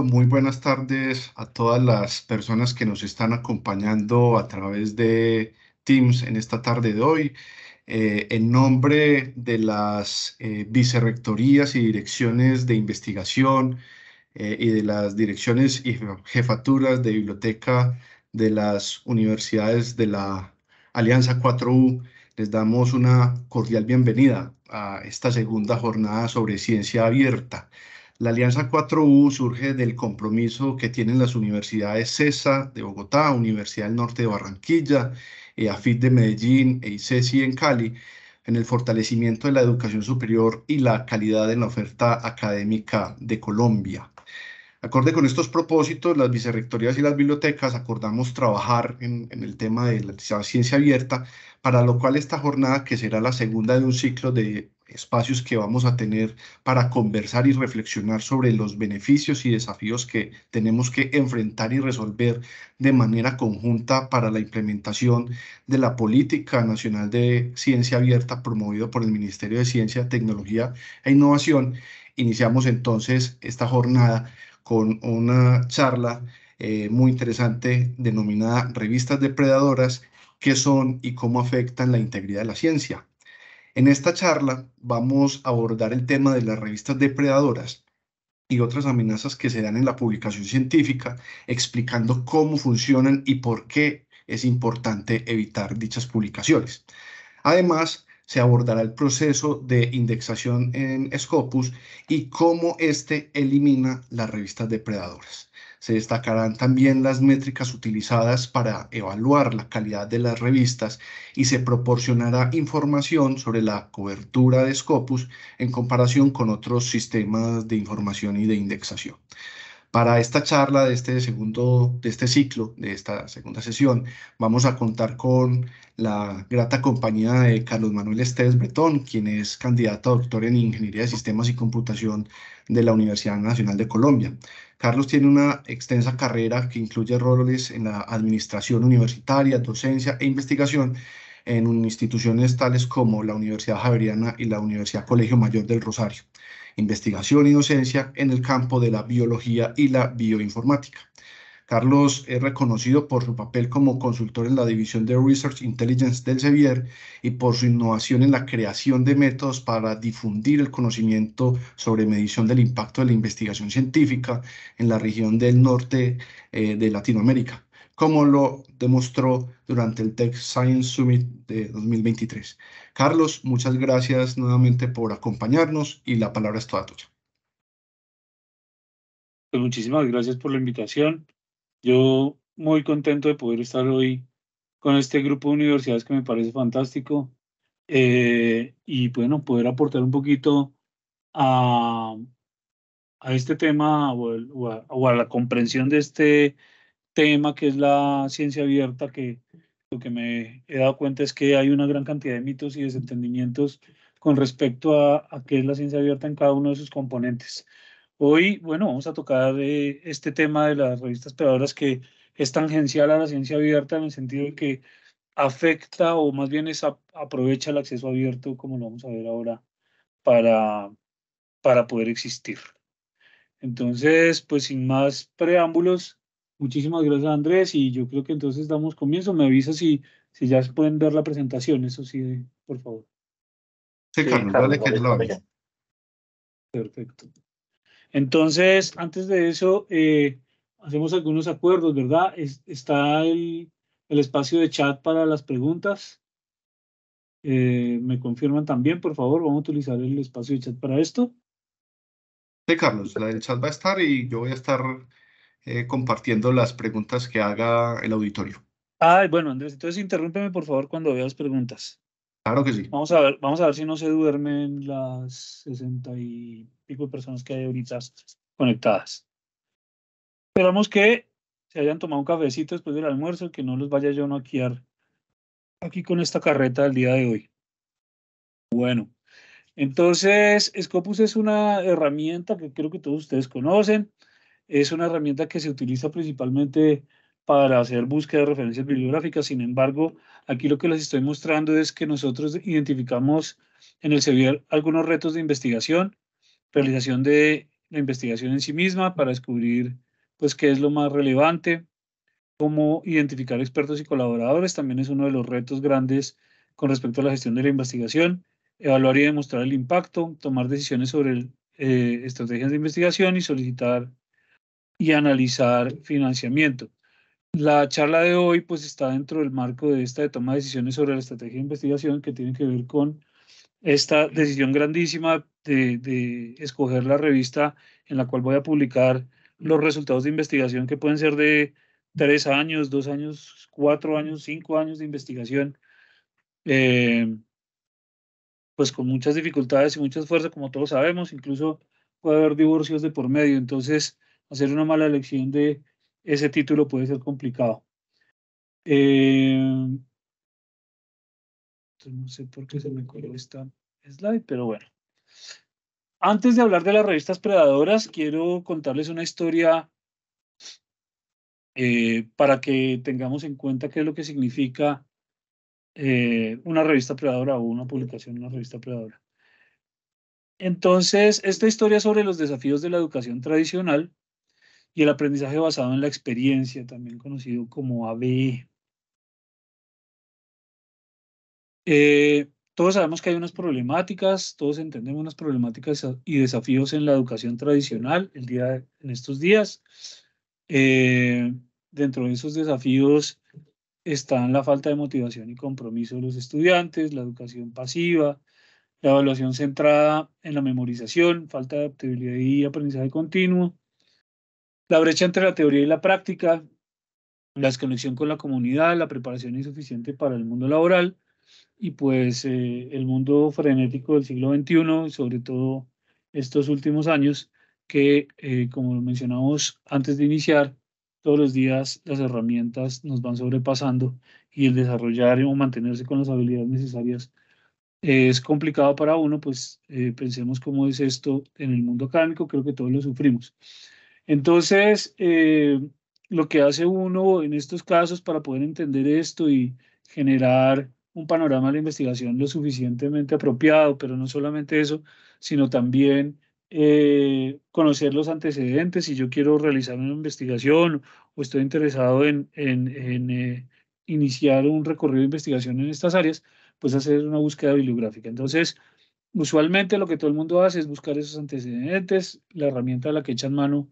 Muy buenas tardes a todas las personas que nos están acompañando a través de Teams en esta tarde de hoy. En nombre de las vicerrectorías y direcciones de investigación y de las direcciones y jefaturas de biblioteca de las universidades de la Alianza 4U, les damos una cordial bienvenida a esta segunda jornada sobre ciencia abierta. La Alianza 4U surge del compromiso que tienen las universidades CESA de Bogotá, Universidad del Norte de Barranquilla, AFIT de Medellín e ICESI en Cali, en el fortalecimiento de la educación superior y la calidad en la oferta académica de Colombia. Acorde con estos propósitos, las vicerrectorías y las bibliotecas acordamos trabajar en el tema de la ciencia abierta, para lo cual esta jornada, que será la segunda de un ciclo de espacios que vamos a tener para conversar y reflexionar sobre los beneficios y desafíos que tenemos que enfrentar y resolver de manera conjunta para la implementación de la Política Nacional de Ciencia Abierta promovido por el Ministerio de Ciencia, Tecnología e Innovación. Iniciamos entonces esta jornada con una charla muy interesante denominada Revistas Depredadoras: ¿qué son y cómo afectan la integridad de la ciencia? En esta charla vamos a abordar el tema de las revistas depredadoras y otras amenazas que se dan en la publicación científica, explicando cómo funcionan y por qué es importante evitar dichas publicaciones. Además, se abordará el proceso de indexación en Scopus y cómo éste elimina las revistas depredadoras. Se destacarán también las métricas utilizadas para evaluar la calidad de las revistas y se proporcionará información sobre la cobertura de Scopus en comparación con otros sistemas de información y de indexación. Para esta charla de este ciclo, de esta segunda sesión, vamos a contar con la grata compañía de Carlos Manuel Estés Bretón, quien es candidato a doctor en Ingeniería de Sistemas y Computación de la Universidad Nacional de Colombia. Carlos tiene una extensa carrera que incluye roles en la administración universitaria, docencia e investigación en instituciones tales como la Universidad Javeriana y la Universidad Colegio Mayor del Rosario. Investigación y docencia en el campo de la biología y la bioinformática. Carlos es reconocido por su papel como consultor en la división de Research Intelligence del CEBIER y por su innovación en la creación de métodos para difundir el conocimiento sobre medición del impacto de la investigación científica en la región del norte de Latinoamérica, como lo demostró durante el Tech Science Summit de 2023. Carlos, muchas gracias nuevamente por acompañarnos y la palabra es toda tuya. Pues muchísimas gracias por la invitación. Yo muy contento de poder estar hoy con este grupo de universidades que me parece fantástico, y bueno, poder aportar un poquito a, a este tema o a la comprensión de este tema que es la ciencia abierta, que lo que me he dado cuenta es que hay una gran cantidad de mitos y desentendimientos con respecto a qué es la ciencia abierta en cada uno de sus componentes. Hoy, bueno, vamos a tocar este tema de las revistas pedadoras, que es tangencial a la ciencia abierta en el sentido de que afecta, o más bien aprovecha el acceso abierto, como lo vamos a ver ahora, para, para poder existir. Entonces, pues sin más preámbulos, muchísimas gracias, Andrés, y yo creo que entonces damos comienzo. Me avisa si ya se pueden ver la presentación, eso sí, por favor. Sí, Sí, Carlos, dale Carlos, que dale, yo la estamos veo. ya. Perfecto. Entonces, antes de eso, hacemos algunos acuerdos, ¿verdad? Está el espacio de chat para las preguntas. ¿Me confirman también, por favor? Vamos a utilizar el espacio de chat para esto. Sí, Carlos, la del chat va a estar y yo voy a estar compartiendo las preguntas que haga el auditorio. Ah, bueno, Andrés, entonces interrúmpeme, por favor, cuando veas preguntas. Claro que sí. Vamos a ver si no se duermen las 60 y pico de personas que hay ahorita conectadas. Esperamos que se hayan tomado un cafecito después del almuerzo, que no los vaya yo a noquear aquí con esta carreta del día de hoy. Bueno, entonces Scopus es una herramienta que creo que todos ustedes conocen. Es una herramienta que se utiliza principalmente para hacer búsqueda de referencias bibliográficas. Sin embargo, aquí lo que les estoy mostrando es que nosotros identificamos en el CEBIER algunos retos de investigación, realización de la investigación en sí misma para descubrir pues qué es lo más relevante, cómo identificar expertos y colaboradores, también es uno de los retos grandes con respecto a la gestión de la investigación, evaluar y demostrar el impacto, tomar decisiones sobre estrategias de investigación y solicitar y analizar financiamiento. La charla de hoy pues está dentro del marco de esta de toma de decisiones sobre la estrategia de investigación que tiene que ver con esta decisión grandísima de escoger la revista en la cual voy a publicar los resultados de investigación que pueden ser de 3 años, 2 años, 4 años, 5 años de investigación, eh, pues con muchas dificultades y mucho esfuerzo, como todos sabemos, incluso puede haber divorcios de por medio, entonces hacer una mala elección de ese título puede ser complicado. No sé por qué se me coló esta slide, pero bueno. Antes de hablar de las revistas predadoras, quiero contarles una historia para que tengamos en cuenta qué es lo que significa una revista predadora o una publicación en una revista predadora. Entonces, esta historia sobre los desafíos de la educación tradicional y el aprendizaje basado en la experiencia, también conocido como ABE. Todos sabemos que hay unas problemáticas, todos entendemos unas problemáticas y desafíos en la educación tradicional en estos días. Dentro de esos desafíos están la falta de motivación y compromiso de los estudiantes, la educación pasiva, la evaluación centrada en la memorización, falta de adaptabilidad y aprendizaje continuo, la brecha entre la teoría y la práctica, la desconexión con la comunidad, la preparación insuficiente para el mundo laboral y pues el mundo frenético del siglo XXI, sobre todo estos últimos años, que como lo mencionamos antes de iniciar, todos los días las herramientas nos van sobrepasando y el desarrollar o mantenerse con las habilidades necesarias es complicado para uno, pues pensemos cómo es esto en el mundo académico, creo que todos lo sufrimos. Entonces, lo que hace uno en estos casos para poder entender esto y generar un panorama de la investigación lo suficientemente apropiado, pero no solamente eso, sino también conocer los antecedentes. Si yo quiero realizar una investigación o estoy interesado en iniciar un recorrido de investigación en estas áreas, pues hacer una búsqueda bibliográfica. Entonces, usualmente lo que todo el mundo hace es buscar esos antecedentes. La herramienta a la que echan mano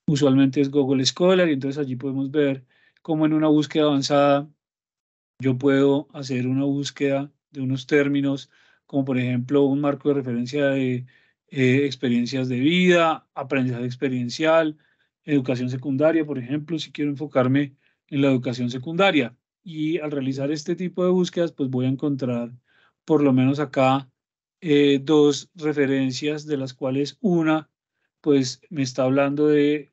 usualmente es Google Scholar y entonces allí podemos ver cómo en una búsqueda avanzada yo puedo hacer una búsqueda de unos términos como por ejemplo un marco de referencia de experiencias de vida, aprendizaje experiencial, educación secundaria, por ejemplo, si quiero enfocarme en la educación secundaria. Y al realizar este tipo de búsquedas, pues voy a encontrar por lo menos acá dos referencias de las cuales una pues me está hablando del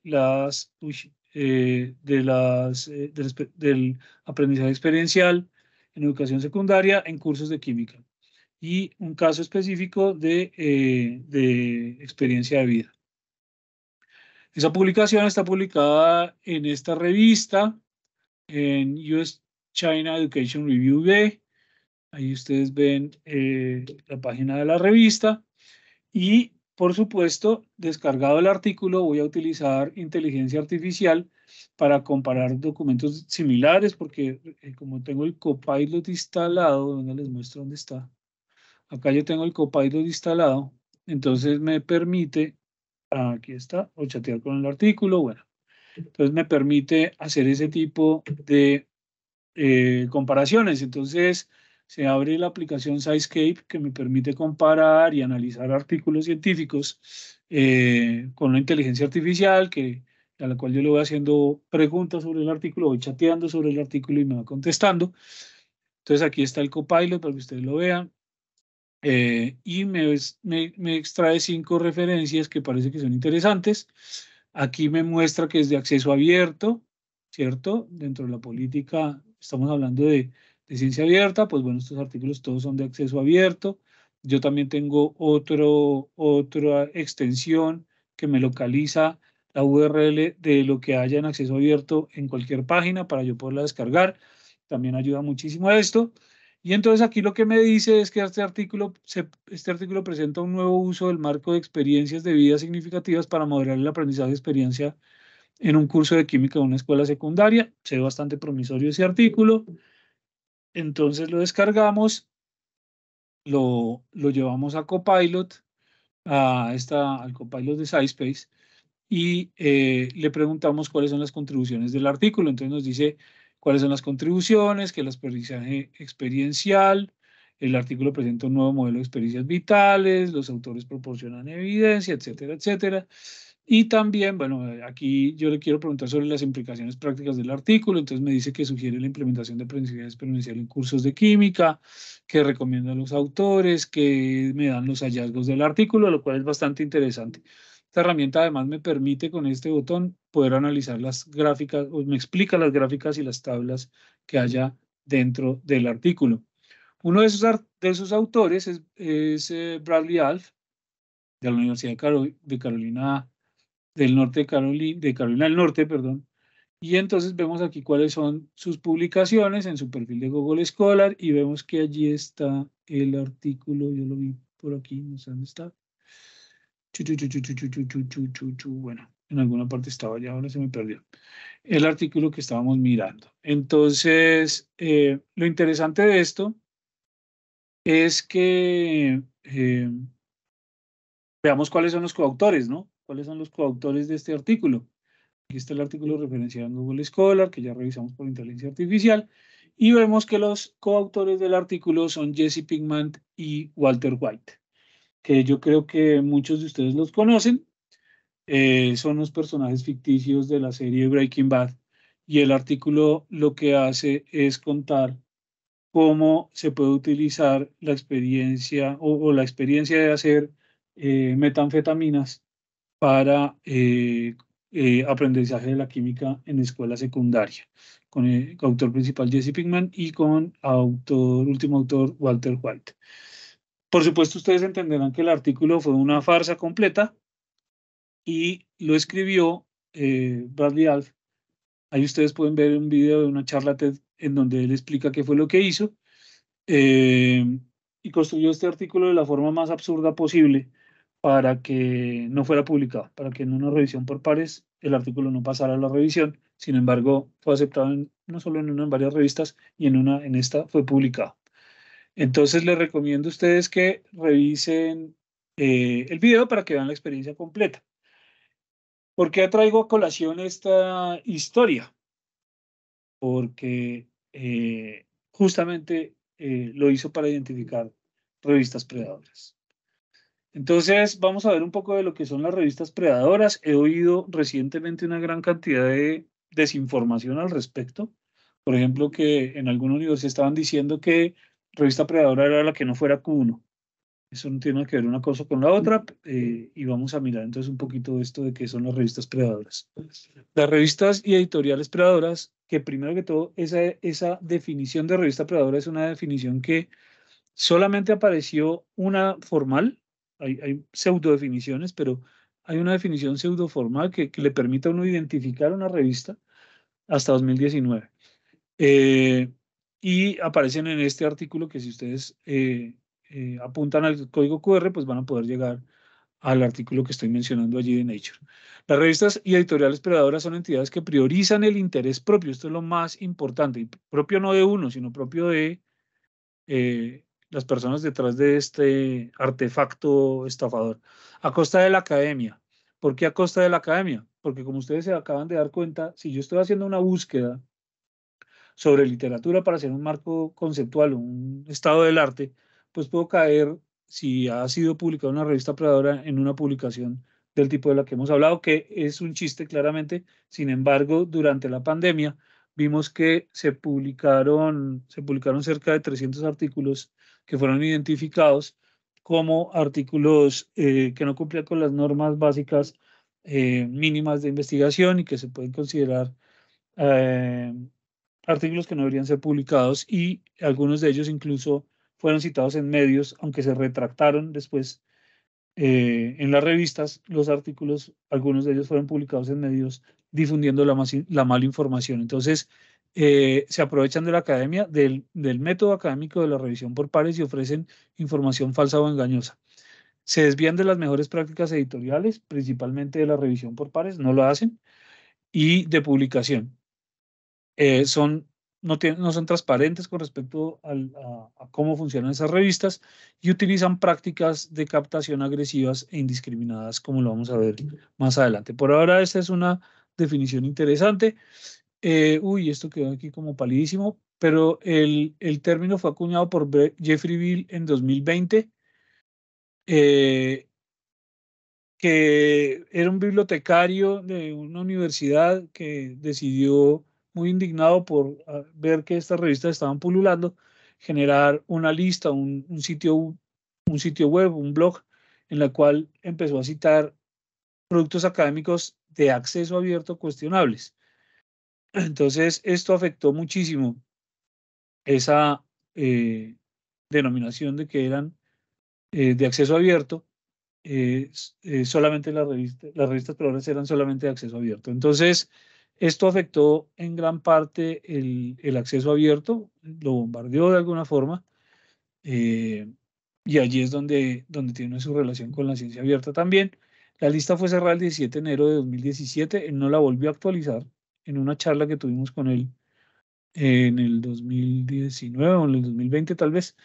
aprendizaje experiencial en educación secundaria en cursos de química y un caso específico de experiencia de vida. Esa publicación está publicada en esta revista, en US China Education Review B. Ahí ustedes ven la página de la revista. Y, por supuesto, descargado el artículo, voy a utilizar inteligencia artificial para comparar documentos similares, porque como tengo el Copilot instalado, donde les muestro dónde está. Acá yo tengo el Copilot instalado, entonces me permite, aquí está, o chatear con el artículo, bueno. Entonces me permite hacer ese tipo de comparaciones. Entonces se abre la aplicación SciScape que me permite comparar y analizar artículos científicos con la inteligencia artificial, a la cual yo le voy haciendo preguntas sobre el artículo, voy chateando sobre el artículo y me va contestando. Entonces aquí está el Copilot para que ustedes lo vean. Y me extrae 5 referencias que parece que son interesantes. Aquí me muestra que es de acceso abierto, ¿cierto? Dentro de la política estamos hablando de ciencia abierta, pues bueno, estos artículos todos son de acceso abierto. Yo también tengo otra extensión que me localiza la URL de lo que haya en acceso abierto en cualquier página para yo poderla descargar. También ayuda muchísimo a esto. Y entonces aquí lo que me dice es que este artículo presenta un nuevo uso del marco de experiencias de vida significativas para modelar el aprendizaje de experiencia en un curso de química de una escuela secundaria. Se ve bastante promisorio ese artículo. Entonces lo descargamos, lo llevamos a Copilot, al Copilot de SciSpace, y le preguntamos cuáles son las contribuciones del artículo. Entonces nos dice cuáles son las contribuciones, que el aprendizaje experiencial, el artículo presenta un nuevo modelo de experiencias vitales, los autores proporcionan evidencia, etcétera, etcétera. Y también, bueno, aquí yo le quiero preguntar sobre las implicaciones prácticas del artículo. Entonces me dice que sugiere la implementación de aprendizaje experiencial en cursos de química, que recomienda a los autores, que me dan los hallazgos del artículo, lo cual es bastante interesante. Esta herramienta además me permite con este botón poder analizar las gráficas, o me explica las gráficas y las tablas que haya dentro del artículo. Uno de esos autores es Bradley Alf, de la Universidad de Carolina del Norte, de Carolina del Norte, perdón. Y entonces vemos aquí cuáles son sus publicaciones en su perfil de Google Scholar y vemos que allí está el artículo, yo lo vi por aquí, no sé dónde está. Bueno, en alguna parte estaba ya, ahora se me perdió. El artículo que estábamos mirando. Entonces, lo interesante de esto es que veamos cuáles son los coautores, ¿no? ¿Cuáles son los coautores de este artículo? Aquí está el artículo referenciado en Google Scholar, que ya revisamos por inteligencia artificial, y vemos que los coautores del artículo son Jesse Pinkman y Walter White, que yo creo que muchos de ustedes los conocen. Son los personajes ficticios de la serie Breaking Bad, y el artículo lo que hace es contar cómo se puede utilizar la experiencia o la experiencia de hacer metanfetaminas para aprendizaje de la química en escuela secundaria, con el autor principal Jesse Pinkman y con último autor Walter White. Por supuesto, ustedes entenderán que el artículo fue una farsa completa y lo escribió Bradley Alf. Ahí ustedes pueden ver un video de una charla TED en donde él explica qué fue lo que hizo, y construyó este artículo de la forma más absurda posible para que no fuera publicado, para que en una revisión por pares el artículo no pasara a la revisión. Sin embargo, fue aceptado no solo en una, en varias revistas, y en esta fue publicado. Entonces les recomiendo a ustedes que revisen el video para que vean la experiencia completa. ¿Por qué traigo a colación esta historia? Porque justamente lo hizo para identificar revistas predadoras. Entonces, vamos a ver un poco de lo que son las revistas predadoras. He oído recientemente una gran cantidad de desinformación al respecto. Por ejemplo, que en alguna universidad estaban diciendo que revista predadora era la que no fuera Q1. Eso no tiene que ver una cosa con la otra, y vamos a mirar entonces un poquito esto de qué son las revistas predadoras. Las revistas y editoriales predadoras, que primero que todo, esa definición de revista predadora es una definición que solamente apareció una formal. Hay pseudo definiciones, pero hay una definición pseudo formal que le permite a uno identificar una revista hasta 2019. Y aparecen en este artículo que si ustedes apuntan al código QR, pues van a poder llegar al artículo que estoy mencionando allí de Nature. Las revistas y editoriales predadoras son entidades que priorizan el interés propio. Esto es lo más importante, y propio no de uno, sino propio de las personas detrás de este artefacto estafador, a costa de la academia. ¿Por qué a costa de la academia? Porque como ustedes se acaban de dar cuenta, si yo estoy haciendo una búsqueda sobre literatura para hacer un marco conceptual, un estado del arte, pues puedo caer, si ha sido publicada una revista predadora, en una publicación del tipo de la que hemos hablado, que es un chiste claramente. Sin embargo, durante la pandemia vimos que se publicaron cerca de 300 artículos que fueron identificados como artículos que no cumplían con las normas básicas mínimas de investigación y que se pueden considerar eh, artículos que no deberían ser publicados, y algunos de ellos incluso fueron citados en medios, aunque se retractaron después en las revistas. Los artículos, algunos de ellos fueron publicados en medios difundiendo la mala información. Entonces, se aprovechan de la academia, del método académico de la revisión por pares y ofrecen información falsa o engañosa. Se desvían de las mejores prácticas editoriales, principalmente de la revisión por pares, no lo hacen, y de publicación. No son transparentes con respecto a cómo funcionan esas revistas y utilizan prácticas de captación agresivas e indiscriminadas, como lo vamos a ver más adelante. Por ahora, esta es una definición interesante. Esto quedó aquí como palidísimo, pero el término fue acuñado por Jeffrey Bill en 2020, que era un bibliotecario de una universidad que decidió, muy indignado por ver que estas revistas estaban pululando, generar una lista, un sitio web, un blog, en la cual empezó a citar productos académicos de acceso abierto cuestionables. Entonces, esto afectó muchísimo esa denominación de que eran de acceso abierto. Solamente las revistas progres eran solamente de acceso abierto. Entonces, esto afectó en gran parte el acceso abierto, lo bombardeó de alguna forma, y allí es donde tiene su relación con la ciencia abierta también. La lista fue cerrada el 17 de enero de 2017, él no la volvió a actualizar en una charla que tuvimos con él en el 2019 o en el 2020 tal vez.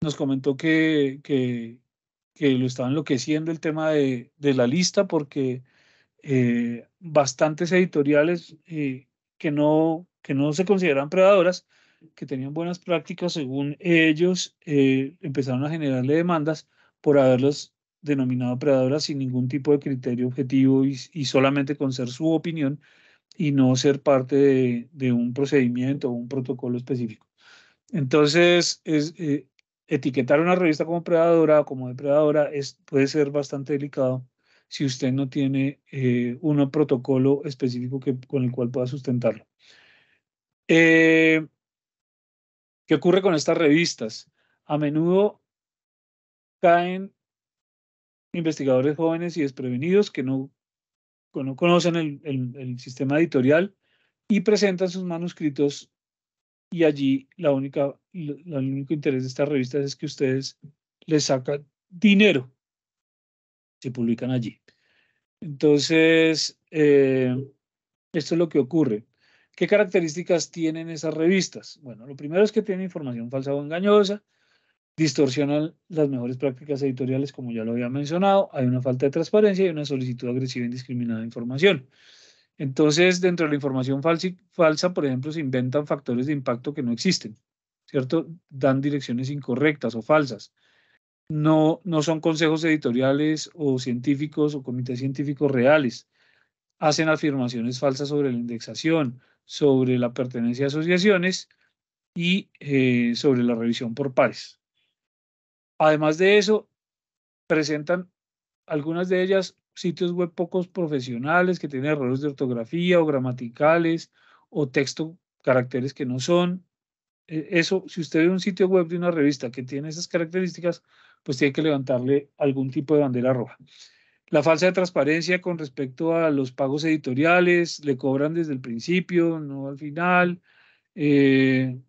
Nos comentó que lo estaba enloqueciendo el tema de la lista porque bastantes editoriales que no se consideran predadoras, que tenían buenas prácticas según ellos, empezaron a generarle demandas por haberlos denominado predadoras sin ningún tipo de criterio objetivo y solamente con ser su opinión y no ser parte de un procedimiento o un protocolo específico. Entonces, etiquetar una revista como predadora o como depredadora puede ser bastante delicado si usted no tiene un protocolo específico con el cual pueda sustentarlo. ¿Qué ocurre con estas revistas? A menudo caen investigadores jóvenes y desprevenidos que no conocen el sistema editorial y presentan sus manuscritos, y allí el único interés de estas revistas es que ustedes les sacan dinero si publican allí. Entonces, esto es lo que ocurre. ¿Qué características tienen esas revistas? Bueno, lo primero es que tienen información falsa o engañosa, distorsionan las mejores prácticas editoriales, como ya lo había mencionado, hay una falta de transparencia y una solicitud agresiva e indiscriminada de información. Entonces, dentro de la información falsa, por ejemplo, se inventan factores de impacto que no existen, ¿cierto? Dan direcciones incorrectas o falsas. No son consejos editoriales o científicos o comités científicos reales. Hacen afirmaciones falsas sobre la indexación, sobre la pertenencia a asociaciones y sobre la revisión por pares. Además de eso, presentan algunas de ellas sitios web pocos profesionales que tienen errores de ortografía o gramaticales o texto, caracteres que no son. Eso, si usted ve un sitio web de una revista que tiene esas características, pues tiene que levantarle algún tipo de bandera roja. La falsa de transparencia con respecto a los pagos editoriales, le cobran desde el principio, no al final. Eh,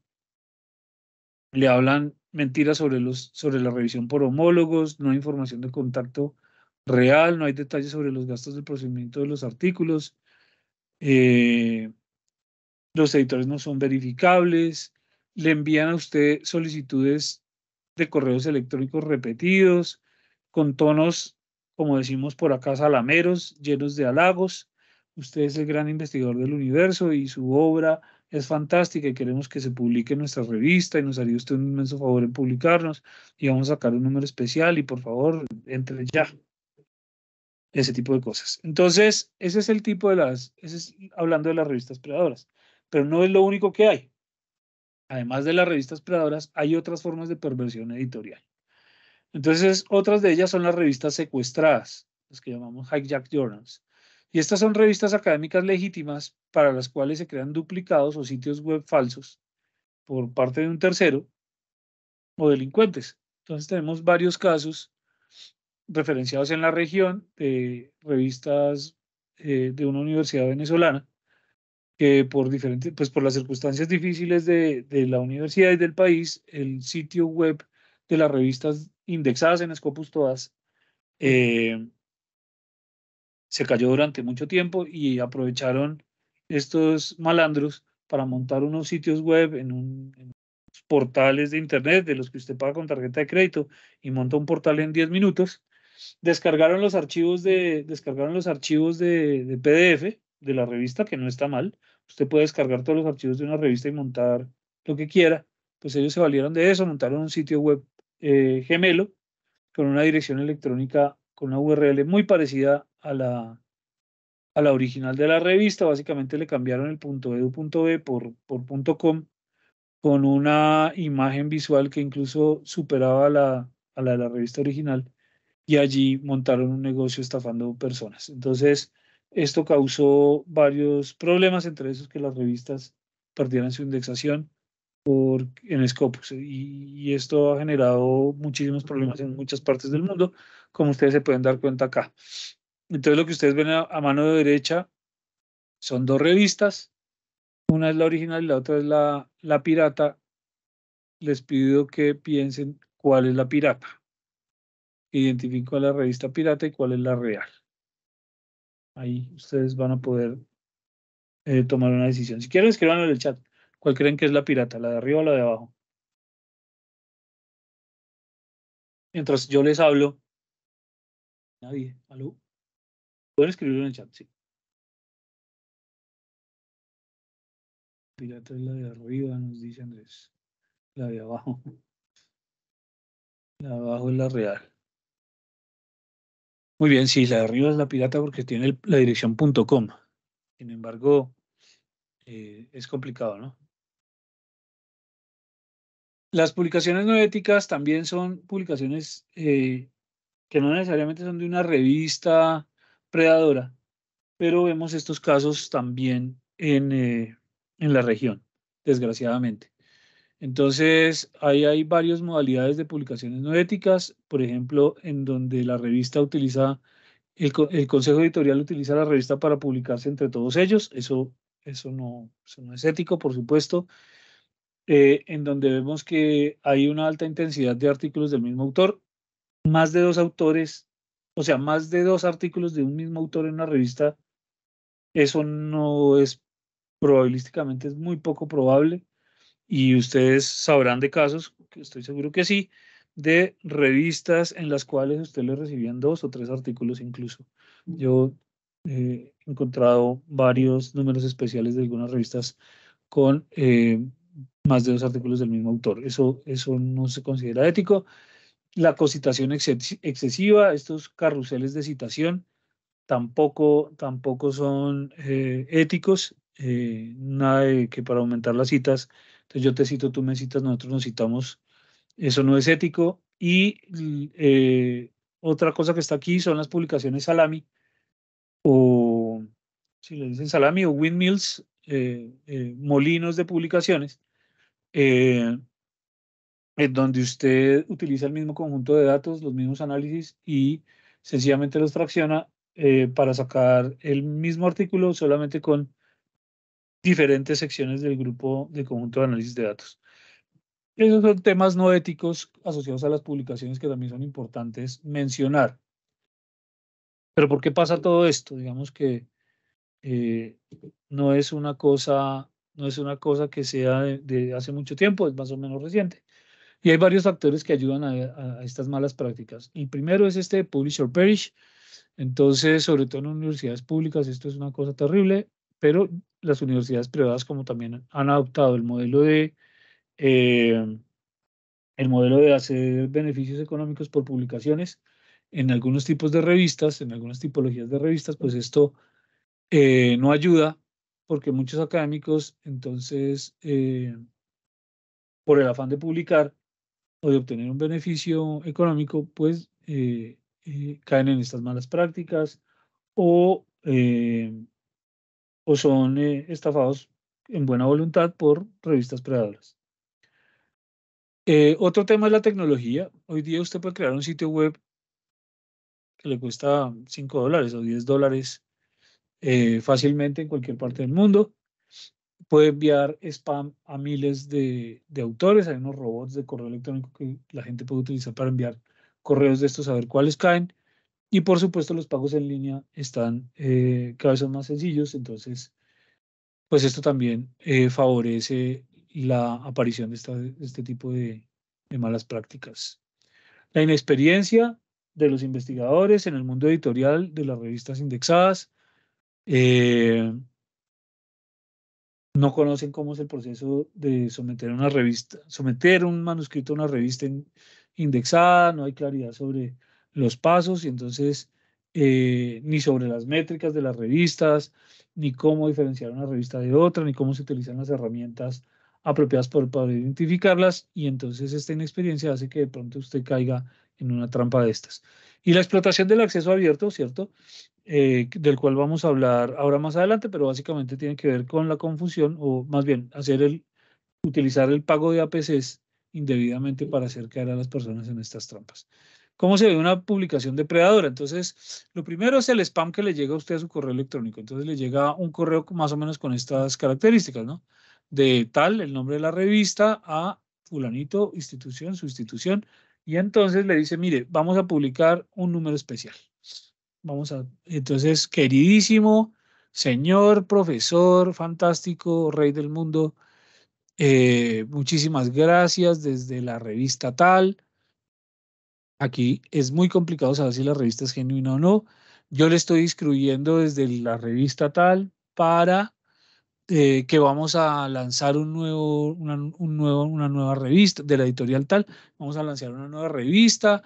Le hablan mentiras sobre la revisión por homólogos, no hay información de contacto real, no hay detalles sobre los gastos del procedimiento de los artículos, eh, los editores no son verificables, le envían a usted solicitudes de correos electrónicos repetidos, con tonos, como decimos por acá, salameros, llenos de halagos. Usted es el gran investigador del universo y su obra es fantástica y queremos que se publique en nuestra revista y nos haría usted un inmenso favor en publicarnos y vamos a sacar un número especial y por favor, entre ya. Ese tipo de cosas. Entonces, ese es el tipo ese es hablando de las revistas predadoras, pero no es lo único que hay. Además de las revistas predadoras, hay otras formas de perversión editorial. Entonces, otras de ellas son las revistas secuestradas, las que llamamos hijack journals. Y estas son revistas académicas legítimas para las cuales se crean duplicados o sitios web falsos por parte de un tercero o delincuentes. Entonces, tenemos varios casos referenciados en la región de revistas de una universidad venezolana que por diferentes, pues por las circunstancias difíciles de la universidad y del país, el sitio web de las revistas indexadas en Scopus todas eh, se cayó durante mucho tiempo y aprovecharon estos malandros para montar unos sitios web en portales de internet de los que usted paga con tarjeta de crédito y monta un portal en 10 minutos. Descargaron los archivos de PDF de la revista, que no está mal. Usted puede descargar todos los archivos de una revista y montar lo que quiera. Pues ellos se valieron de eso, montaron un sitio web gemelo con una dirección electrónica, con una URL muy parecida a la original de la revista. Básicamente le cambiaron el .edu.be por .com con una imagen visual que incluso superaba a la de la revista original y allí montaron un negocio estafando personas. Entonces, esto causó varios problemas, entre esos que las revistas perdieran su indexación en Scopus y esto ha generado muchísimos problemas en muchas partes del mundo, como ustedes se pueden dar cuenta acá. Entonces, lo que ustedes ven a mano derecha son dos revistas, una es la original y la otra es la pirata. Les pido que piensen cuál es la pirata. Identifico cuál es la revista pirata y cuál es la real. Ahí ustedes van a poder tomar una decisión. Si quieren, escriban en el chat cuál creen que es la pirata, la de arriba o la de abajo. Mientras yo les hablo, nadie, ¿aló? Pueden escribirlo en el chat, sí. Pirata es la de arriba, nos dice Andrés. La de abajo. La de abajo es la real. Muy bien, sí, la de arriba es la pirata porque tiene la dirección .com. Sin embargo, es complicado, ¿no? Las publicaciones no éticas también son publicaciones que no necesariamente son de una revista predadora, pero vemos estos casos también en la región, desgraciadamente. Entonces, ahí hay varias modalidades de publicaciones no éticas, por ejemplo, en donde la revista utiliza, el consejo editorial utiliza la revista para publicarse entre todos ellos, eso no es ético, por supuesto, en donde vemos que hay una alta intensidad de artículos del mismo autor, más de dos autores, o sea, más de dos artículos de un mismo autor en una revista, eso no es probabilísticamente, es muy poco probable y ustedes sabrán de casos, que estoy seguro que sí, de revistas en las cuales ustedes le recibían dos o tres artículos incluso. Yo he encontrado varios números especiales de algunas revistas con más de dos artículos del mismo autor. Eso no se considera ético. La cocitación excesiva, estos carruseles de citación, tampoco son éticos. Nada de que para aumentar las citas, entonces yo te cito, tú me citas, nosotros nos citamos, eso no es ético. Y otra cosa que está aquí son las publicaciones salami, o si le dicen salami o windmills, molinos de publicaciones, eh, en donde usted utiliza el mismo conjunto de datos, los mismos análisis y sencillamente los fracciona para sacar el mismo artículo solamente con diferentes secciones del grupo de conjunto de análisis de datos. Esos son temas no éticos asociados a las publicaciones que también son importantes mencionar. Pero ¿por qué pasa todo esto? Digamos que eh, no es una cosa que sea de hace mucho tiempo, es más o menos reciente. Y hay varios factores que ayudan a estas malas prácticas. El primero es este publish or perish. Entonces, sobre todo en universidades públicas, esto es una cosa terrible, pero las universidades privadas como también han adoptado eh, el modelo de hacer beneficios económicos por publicaciones en algunos tipos de revistas, en algunas tipologías de revistas, pues esto no ayuda porque muchos académicos, entonces, por el afán de publicar, o de obtener un beneficio económico, pues caen en estas malas prácticas o, o son estafados en buena voluntad por revistas predadoras. Otro tema es la tecnología. Hoy día usted puede crear un sitio web que le cuesta $5 o $10 fácilmente en cualquier parte del mundo. puede enviar spam a miles de autores. Hay unos robots de correo electrónico que la gente puede utilizar para enviar correos de estos, a ver cuáles caen. Y por supuesto los pagos en línea están cada vez son más sencillos, entonces pues esto también favorece la aparición de este tipo de malas prácticas. La inexperiencia de los investigadores en el mundo editorial de las revistas indexadas. No conocen cómo es el proceso de someter una revista, someter un manuscrito a una revista indexada, no hay claridad sobre los pasos y entonces ni sobre las métricas de las revistas, ni cómo diferenciar una revista de otra, ni cómo se utilizan las herramientas apropiadas para identificarlas, y entonces esta inexperiencia hace que de pronto usted caiga en una trampa de estas. Y la explotación del acceso abierto, ¿cierto? Del cual vamos a hablar ahora más adelante, pero básicamente tiene que ver con la confusión, o más bien utilizar el pago de APCs indebidamente para hacer caer a las personas en estas trampas. ¿Cómo se ve una publicación depredadora? Entonces, lo primero es el spam que le llega a usted a su correo electrónico. Entonces, le llega un correo más o menos con estas características, ¿no? De tal, el nombre de la revista, a fulanito, institución, su institución, y entonces le dice, mire, vamos a publicar un número especial. Entonces, queridísimo señor profesor fantástico, rey del mundo, muchísimas gracias desde la revista tal. Aquí es muy complicado saber si la revista es genuina o no. Yo le estoy instruyendo desde la revista tal para que vamos a lanzar una nueva revista de la editorial tal, vamos a lanzar una nueva revista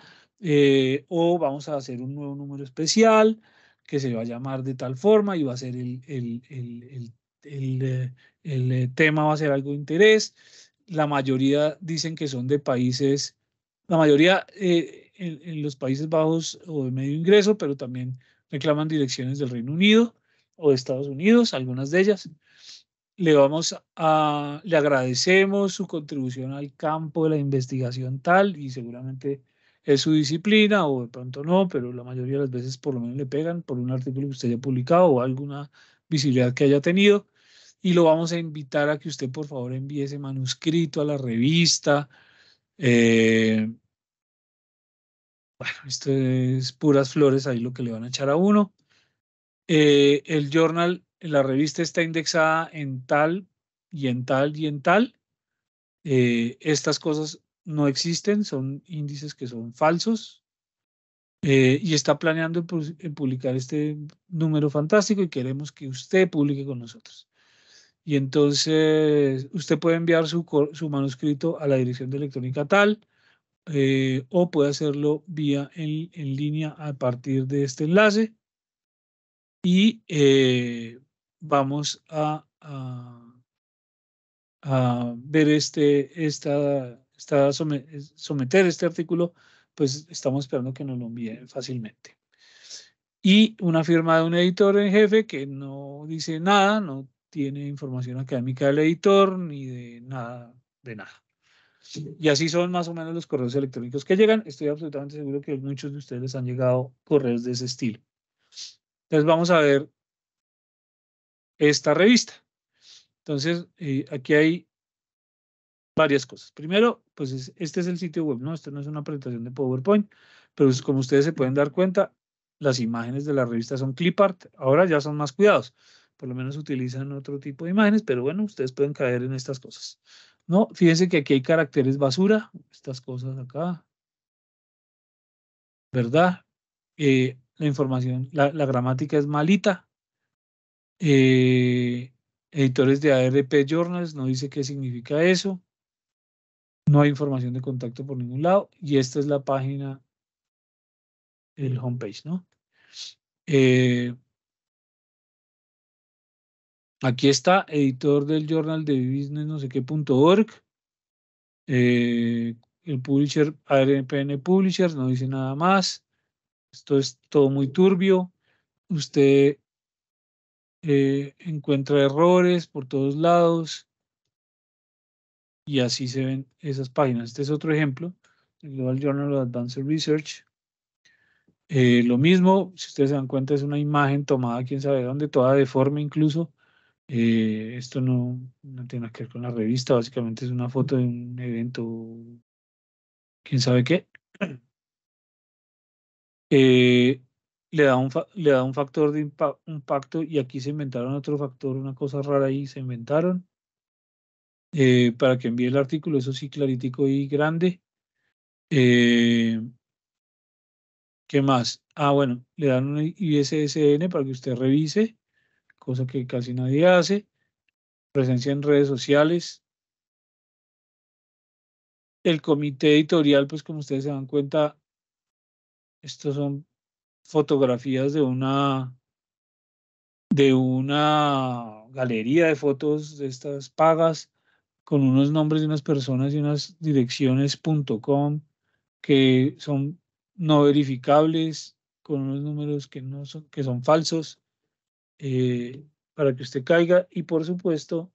o vamos a hacer un nuevo número especial que se va a llamar de tal forma y va a ser el tema va a ser algo de interés. La mayoría dicen que son de países, la mayoría en los Países Bajos o de medio ingreso, pero también reclaman direcciones del Reino Unido o de Estados Unidos, algunas de ellas. Le agradecemos su contribución al campo de la investigación tal, y seguramente es su disciplina o de pronto no, pero la mayoría de las veces por lo menos le pegan por un artículo que usted haya publicado o alguna visibilidad que haya tenido, y lo vamos a invitar a que usted por favor envíe ese manuscrito a la revista. Eh, bueno, esto es puras flores ahí lo que le van a echar a uno. El journal, la revista está indexada en tal y en tal y en tal. Estas cosas no existen, son índices que son falsos, y está planeando en publicar este número fantástico y queremos que usted publique con nosotros. Y entonces usted puede enviar su manuscrito a la dirección de electrónica tal, o puede hacerlo vía en línea a partir de este enlace, y vamos a ver someter este artículo, pues estamos esperando que nos lo envíen fácilmente. Y una firma de un editor en jefe que no dice nada, no tiene información académica del editor ni de nada, de nada. Y así son más o menos los correos electrónicos que llegan. Estoy absolutamente seguro que a muchos de ustedes les han llegado correos de ese estilo. Entonces vamos a ver esta revista. Entonces, aquí hay varias cosas. Primero, pues este es el sitio web, ¿no? Esto no es una presentación de PowerPoint, pero como ustedes se pueden dar cuenta, las imágenes de la revista son clipart. Ahora ya son más cuidados, por lo menos utilizan otro tipo de imágenes, pero bueno, ustedes pueden caer en estas cosas. No, fíjense que aquí hay caracteres basura, estas cosas acá, ¿verdad? La información, la gramática es malita. Eh, Editores de ARP Journals no dice qué significa eso. No hay información de contacto por ningún lado. Y esta es la página, el homepage, ¿no? Aquí está, editor del journal de business, no sé qué.org. El publisher, ARPN Publishers, no dice nada más. Esto es todo muy turbio. Usted encuentra errores por todos lados y así se ven esas páginas. Este es otro ejemplo, el Global Journal of Advanced Research. Lo mismo, si ustedes se dan cuenta, es una imagen tomada, quién sabe dónde, toda deforme incluso, Esto no tiene nada que ver con la revista, básicamente es una foto de un evento, quién sabe qué. Eh, le da un factor de impacto y aquí se inventaron otro factor, una cosa rara ahí, se inventaron para que envíe el artículo, eso sí, claritico y grande. Eh, ¿Qué más? Ah, bueno, le dan un ISSN para que usted revise, cosa que casi nadie hace. Presencia en redes sociales. El comité editorial, pues como ustedes se dan cuenta, estos son fotografías de una galería de fotos de estas pagas con unos nombres de unas personas y unas direcciones.com que son no verificables, con unos números que no son, que son falsos, para que usted caiga. Y por supuesto,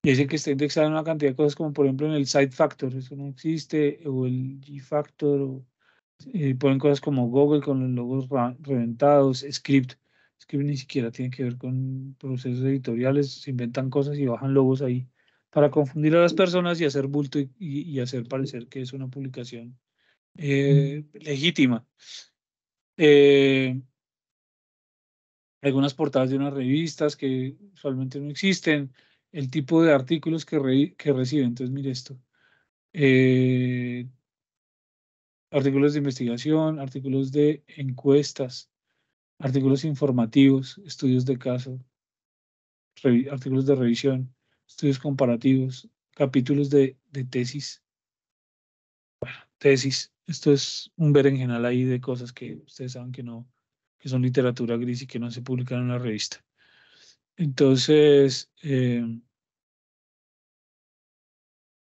dice que está indexado en una cantidad de cosas como por ejemplo en el Site Factor, eso no existe, o el G-Factor, o ponen cosas como Google con los logos reventados, Script. Script ni siquiera tiene que ver con procesos editoriales, se inventan cosas y bajan logos ahí para confundir a las personas y hacer bulto y hacer parecer que es una publicación legítima. Eh, Algunas portadas de unas revistas que usualmente no existen, el tipo de artículos que reciben. Entonces, mire esto. Eh, Artículos de investigación, artículos de encuestas, artículos informativos, estudios de caso, artículos de revisión, estudios comparativos, capítulos de tesis. Tesis. Esto es un berenjenal ahí de cosas que ustedes saben que no, que son literatura gris y que no se publican en la revista. Entonces,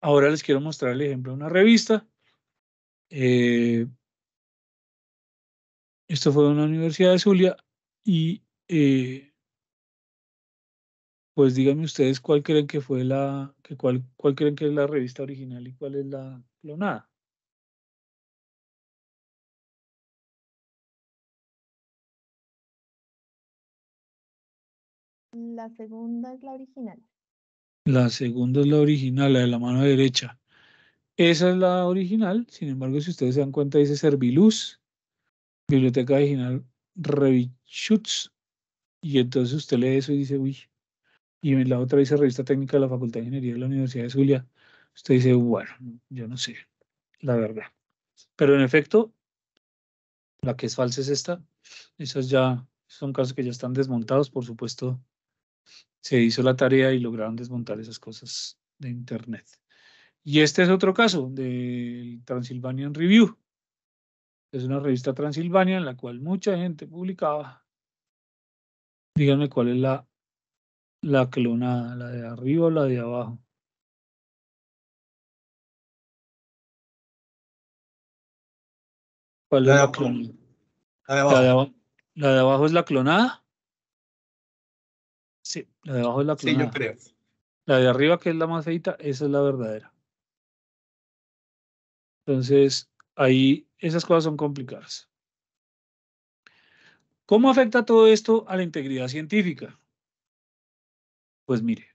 ahora les quiero mostrar el ejemplo de una revista. Eh, Esto fue de una universidad de Zulia y pues díganme ustedes cuál creen que fue cuál creen que es la revista original y cuál es la clonada. La segunda es la original. La segunda es la original, la de la mano derecha. Esa es la original, sin embargo, si ustedes se dan cuenta, dice Serviluz, Biblioteca Original Revichutz, y entonces usted lee eso y dice, uy, y en la otra dice Revista Técnica de la Facultad de Ingeniería de la Universidad de Zulia. Usted dice, bueno, yo no sé, la verdad. Pero en efecto, la que es falsa es esta. Esas ya son casos que ya están desmontados, por supuesto. Se hizo la tarea y lograron desmontar esas cosas de Internet. Y este es otro caso del Transylvanian Review. Es una revista Transilvania en la cual mucha gente publicaba. Díganme cuál es la clonada, la de arriba o la de abajo. ¿Cuál es La de la abajo. clonada? La de abajo. ¿La de abajo es la clonada? Sí, la de abajo es la Sí, yo clonada. creo. La de arriba, que es la más feita, esa es la verdadera. Entonces, ahí esas cosas son complicadas. ¿Cómo afecta todo esto a la integridad científica? Pues mire,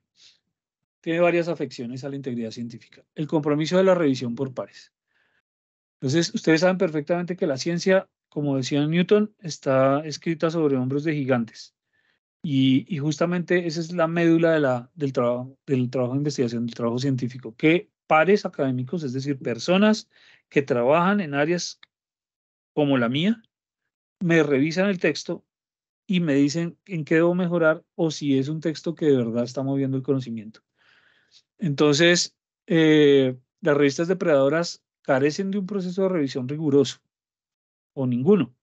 tiene varias afecciones a la integridad científica. El compromiso de la revisión por pares. Entonces, ustedes saben perfectamente que la ciencia, como decía Newton, está escrita sobre hombros de gigantes. Y justamente esa es la médula del trabajo de investigación, del trabajo científico, que pares académicos, es decir, personas que trabajan en áreas como la mía, me revisan el texto y me dicen en qué debo mejorar o si es un texto que de verdad está moviendo el conocimiento. Entonces, las revistas depredadoras carecen de un proceso de revisión riguroso o ninguno.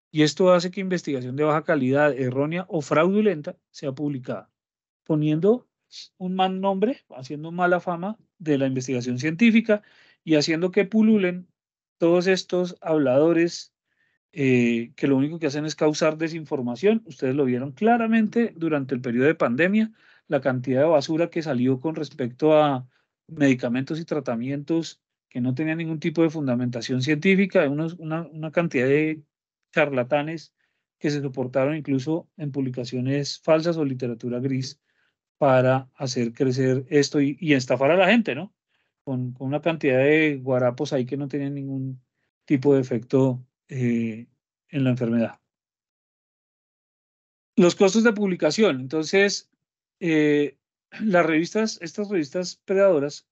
Y esto hace que investigación de baja calidad, errónea o fraudulenta sea publicada, poniendo un mal nombre, haciendo mala fama de la investigación científica y haciendo que pululen todos estos habladores que lo único que hacen es causar desinformación. Ustedes lo vieron claramente durante el periodo de pandemia, la cantidad de basura que salió con respecto a medicamentos y tratamientos que no tenían ningún tipo de fundamentación científica, una cantidad de charlatanes que se soportaron incluso en publicaciones falsas o literatura gris para hacer crecer esto y estafar a la gente, ¿no? Con una cantidad de guarapos ahí que no tienen ningún tipo de efecto en la enfermedad. Los costos de publicación. Entonces, estas revistas predadoras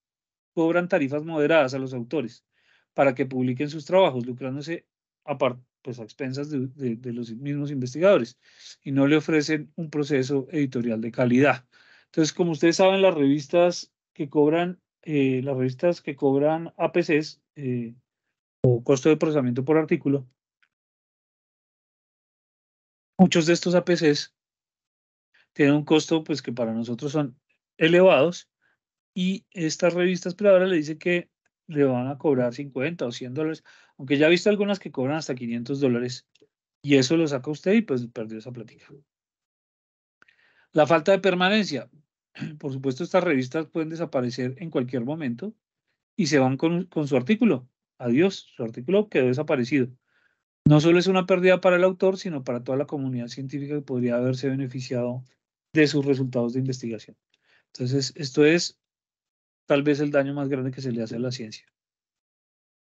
cobran tarifas moderadas a los autores para que publiquen sus trabajos, lucrándose pues, a expensas de los mismos investigadores, y no le ofrecen un proceso editorial de calidad. Entonces, como ustedes saben, las revistas que cobran APCs o costo de procesamiento por artículo, muchos de estos APCs tienen un costo pues que para nosotros son elevados, y estas revistas predadoras le dicen que le van a cobrar 50 o 100 dólares, aunque ya he visto algunas que cobran hasta 500 dólares, y eso lo saca usted y pues perdió esa plática. La falta de permanencia. Por supuesto, estas revistas pueden desaparecer en cualquier momento y se van con su artículo. Adiós, su artículo quedó desaparecido. No solo es una pérdida para el autor, sino para toda la comunidad científica que podría haberse beneficiado de sus resultados de investigación. Entonces, esto es tal vez el daño más grande que se le hace a la ciencia.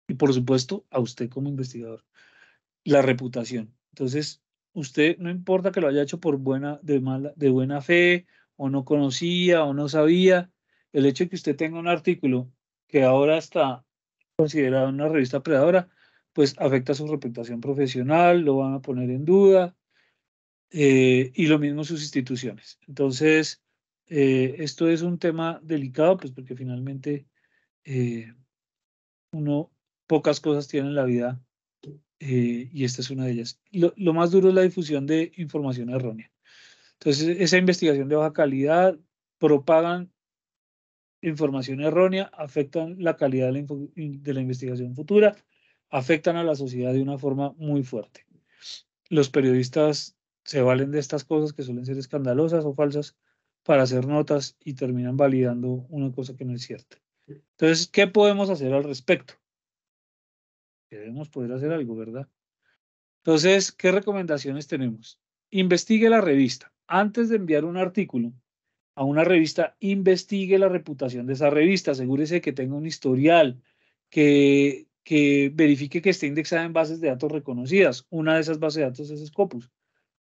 Y por supuesto, a usted como investigador. La reputación. Entonces, usted no importa que lo haya hecho de buena fe, o no conocía, o no sabía, el hecho de que usted tenga un artículo que ahora está considerado una revista predadora, pues afecta su reputación profesional, lo van a poner en duda, y lo mismo sus instituciones. Entonces, esto es un tema delicado, pues porque finalmente pocas cosas tiene en la vida, y esta es una de ellas. Lo más duro es la difusión de información errónea. Entonces, esa investigación de baja calidad propagan información errónea, afectan la calidad de la investigación futura, afectan a la sociedad de una forma muy fuerte. Los periodistas se valen de estas cosas que suelen ser escandalosas o falsas para hacer notas y terminan validando una cosa que no es cierta. Entonces, ¿qué podemos hacer al respecto? Debemos poder hacer algo, ¿verdad? Entonces, ¿qué recomendaciones tenemos? Investigue la revista. Antes de enviar un artículo a una revista, investigue la reputación de esa revista. Asegúrese de que tenga un historial, que verifique que esté indexada en bases de datos reconocidas. Una de esas bases de datos es Scopus.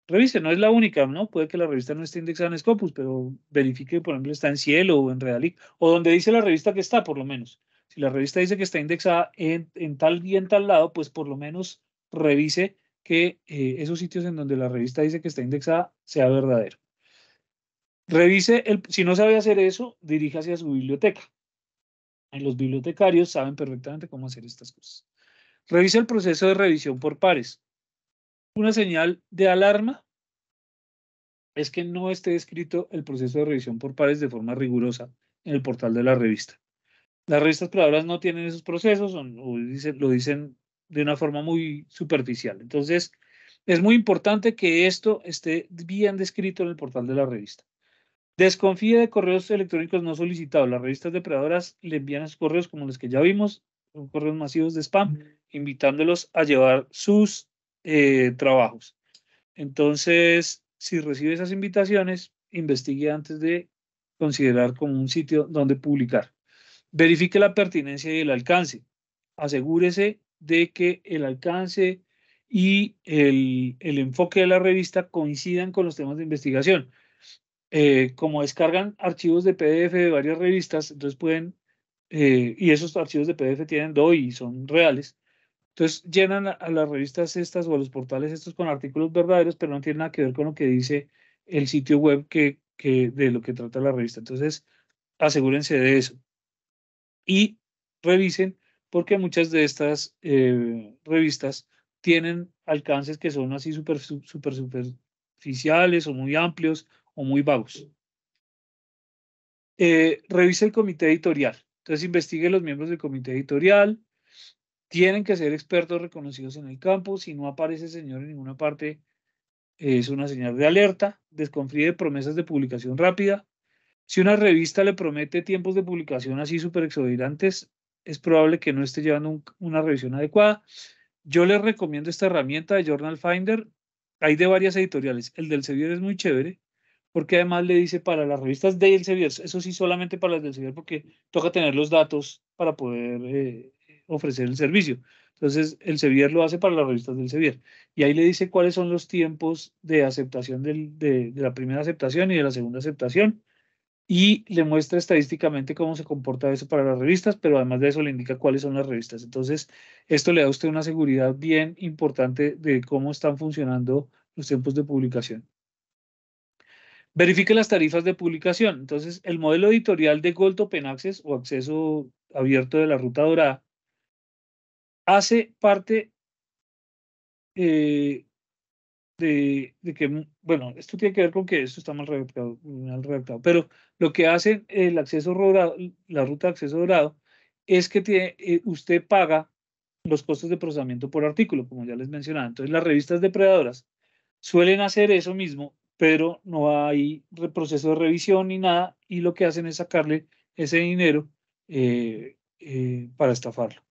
Revise, no es la única, ¿no? Puede que la revista no esté indexada en Scopus, pero verifique, por ejemplo, está en Cielo o en Realic, o donde dice la revista que está, por lo menos. Si la revista dice que está indexada en tal y en tal lado, pues por lo menos revise que esos sitios en donde la revista dice que está indexada sea verdadero. Revise, si no sabe hacer eso, diríjase a su biblioteca. Los bibliotecarios saben perfectamente cómo hacer estas cosas. Revise el proceso de revisión por pares. Una señal de alarma es que no esté escrito el proceso de revisión por pares de forma rigurosa en el portal de la revista. Las revistas predadoras no tienen esos procesos, lo dicen de una forma muy superficial. Entonces, es muy importante que esto esté bien descrito en el portal de la revista. Desconfíe de correos electrónicos no solicitados. Las revistas depredadoras le envían esos correos como los que ya vimos, son correos masivos de spam, invitándolos a llevar sus trabajos. Entonces, si recibe esas invitaciones, investigue antes de considerar como un sitio donde publicar. Verifique la pertinencia y el alcance. Asegúrese de que el alcance y el enfoque de la revista coincidan con los temas de investigación. Como descargan archivos de PDF de varias revistas, entonces y esos archivos de PDF tienen DOI y son reales, entonces llenan a las revistas estas o a los portales estos con artículos verdaderos, pero no tienen nada que ver con lo que dice el sitio web de lo que trata la revista. Entonces, asegúrense de eso. Y revisen, porque muchas de estas revistas tienen alcances que son así súper superficiales o muy amplios o muy vagos. Revise el comité editorial. Entonces, investigue los miembros del comité editorial. Tienen que ser expertos reconocidos en el campo. Si no aparece ese señor en ninguna parte, es una señal de alerta. Desconfíe de promesas de publicación rápida. Si una revista le promete tiempos de publicación así súper exorbitantes, es probable que no esté llevando una revisión adecuada. Yo les recomiendo esta herramienta de Journal Finder. hay de varias editoriales. El del Elsevier es muy chévere, porque además le dice para las revistas de Elsevier, eso sí solamente para las del Elsevier, porque toca tener los datos para poder ofrecer el servicio. Entonces, el Elsevier lo hace para las revistas del Elsevier. Y ahí le dice cuáles son los tiempos de aceptación de la primera aceptación y de la segunda aceptación. Y le muestra estadísticamente cómo se comporta eso para las revistas, pero además de eso le indica cuáles son las revistas. Entonces, esto le da a usted una seguridad bien importante de cómo están funcionando los tiempos de publicación. Verifique las tarifas de publicación. Entonces, el modelo editorial de Gold Open Access o acceso abierto de la Ruta Dorada hace parte de que, bueno, esto tiene que ver con que esto está mal redactado, pero lo que hace el acceso dorado, la ruta de acceso dorado, es que usted paga los costos de procesamiento por artículo, como ya les mencionaba. Entonces, las revistas depredadoras suelen hacer eso mismo, pero no hay proceso de revisión ni nada, y lo que hacen es sacarle ese dinero para estafarlo.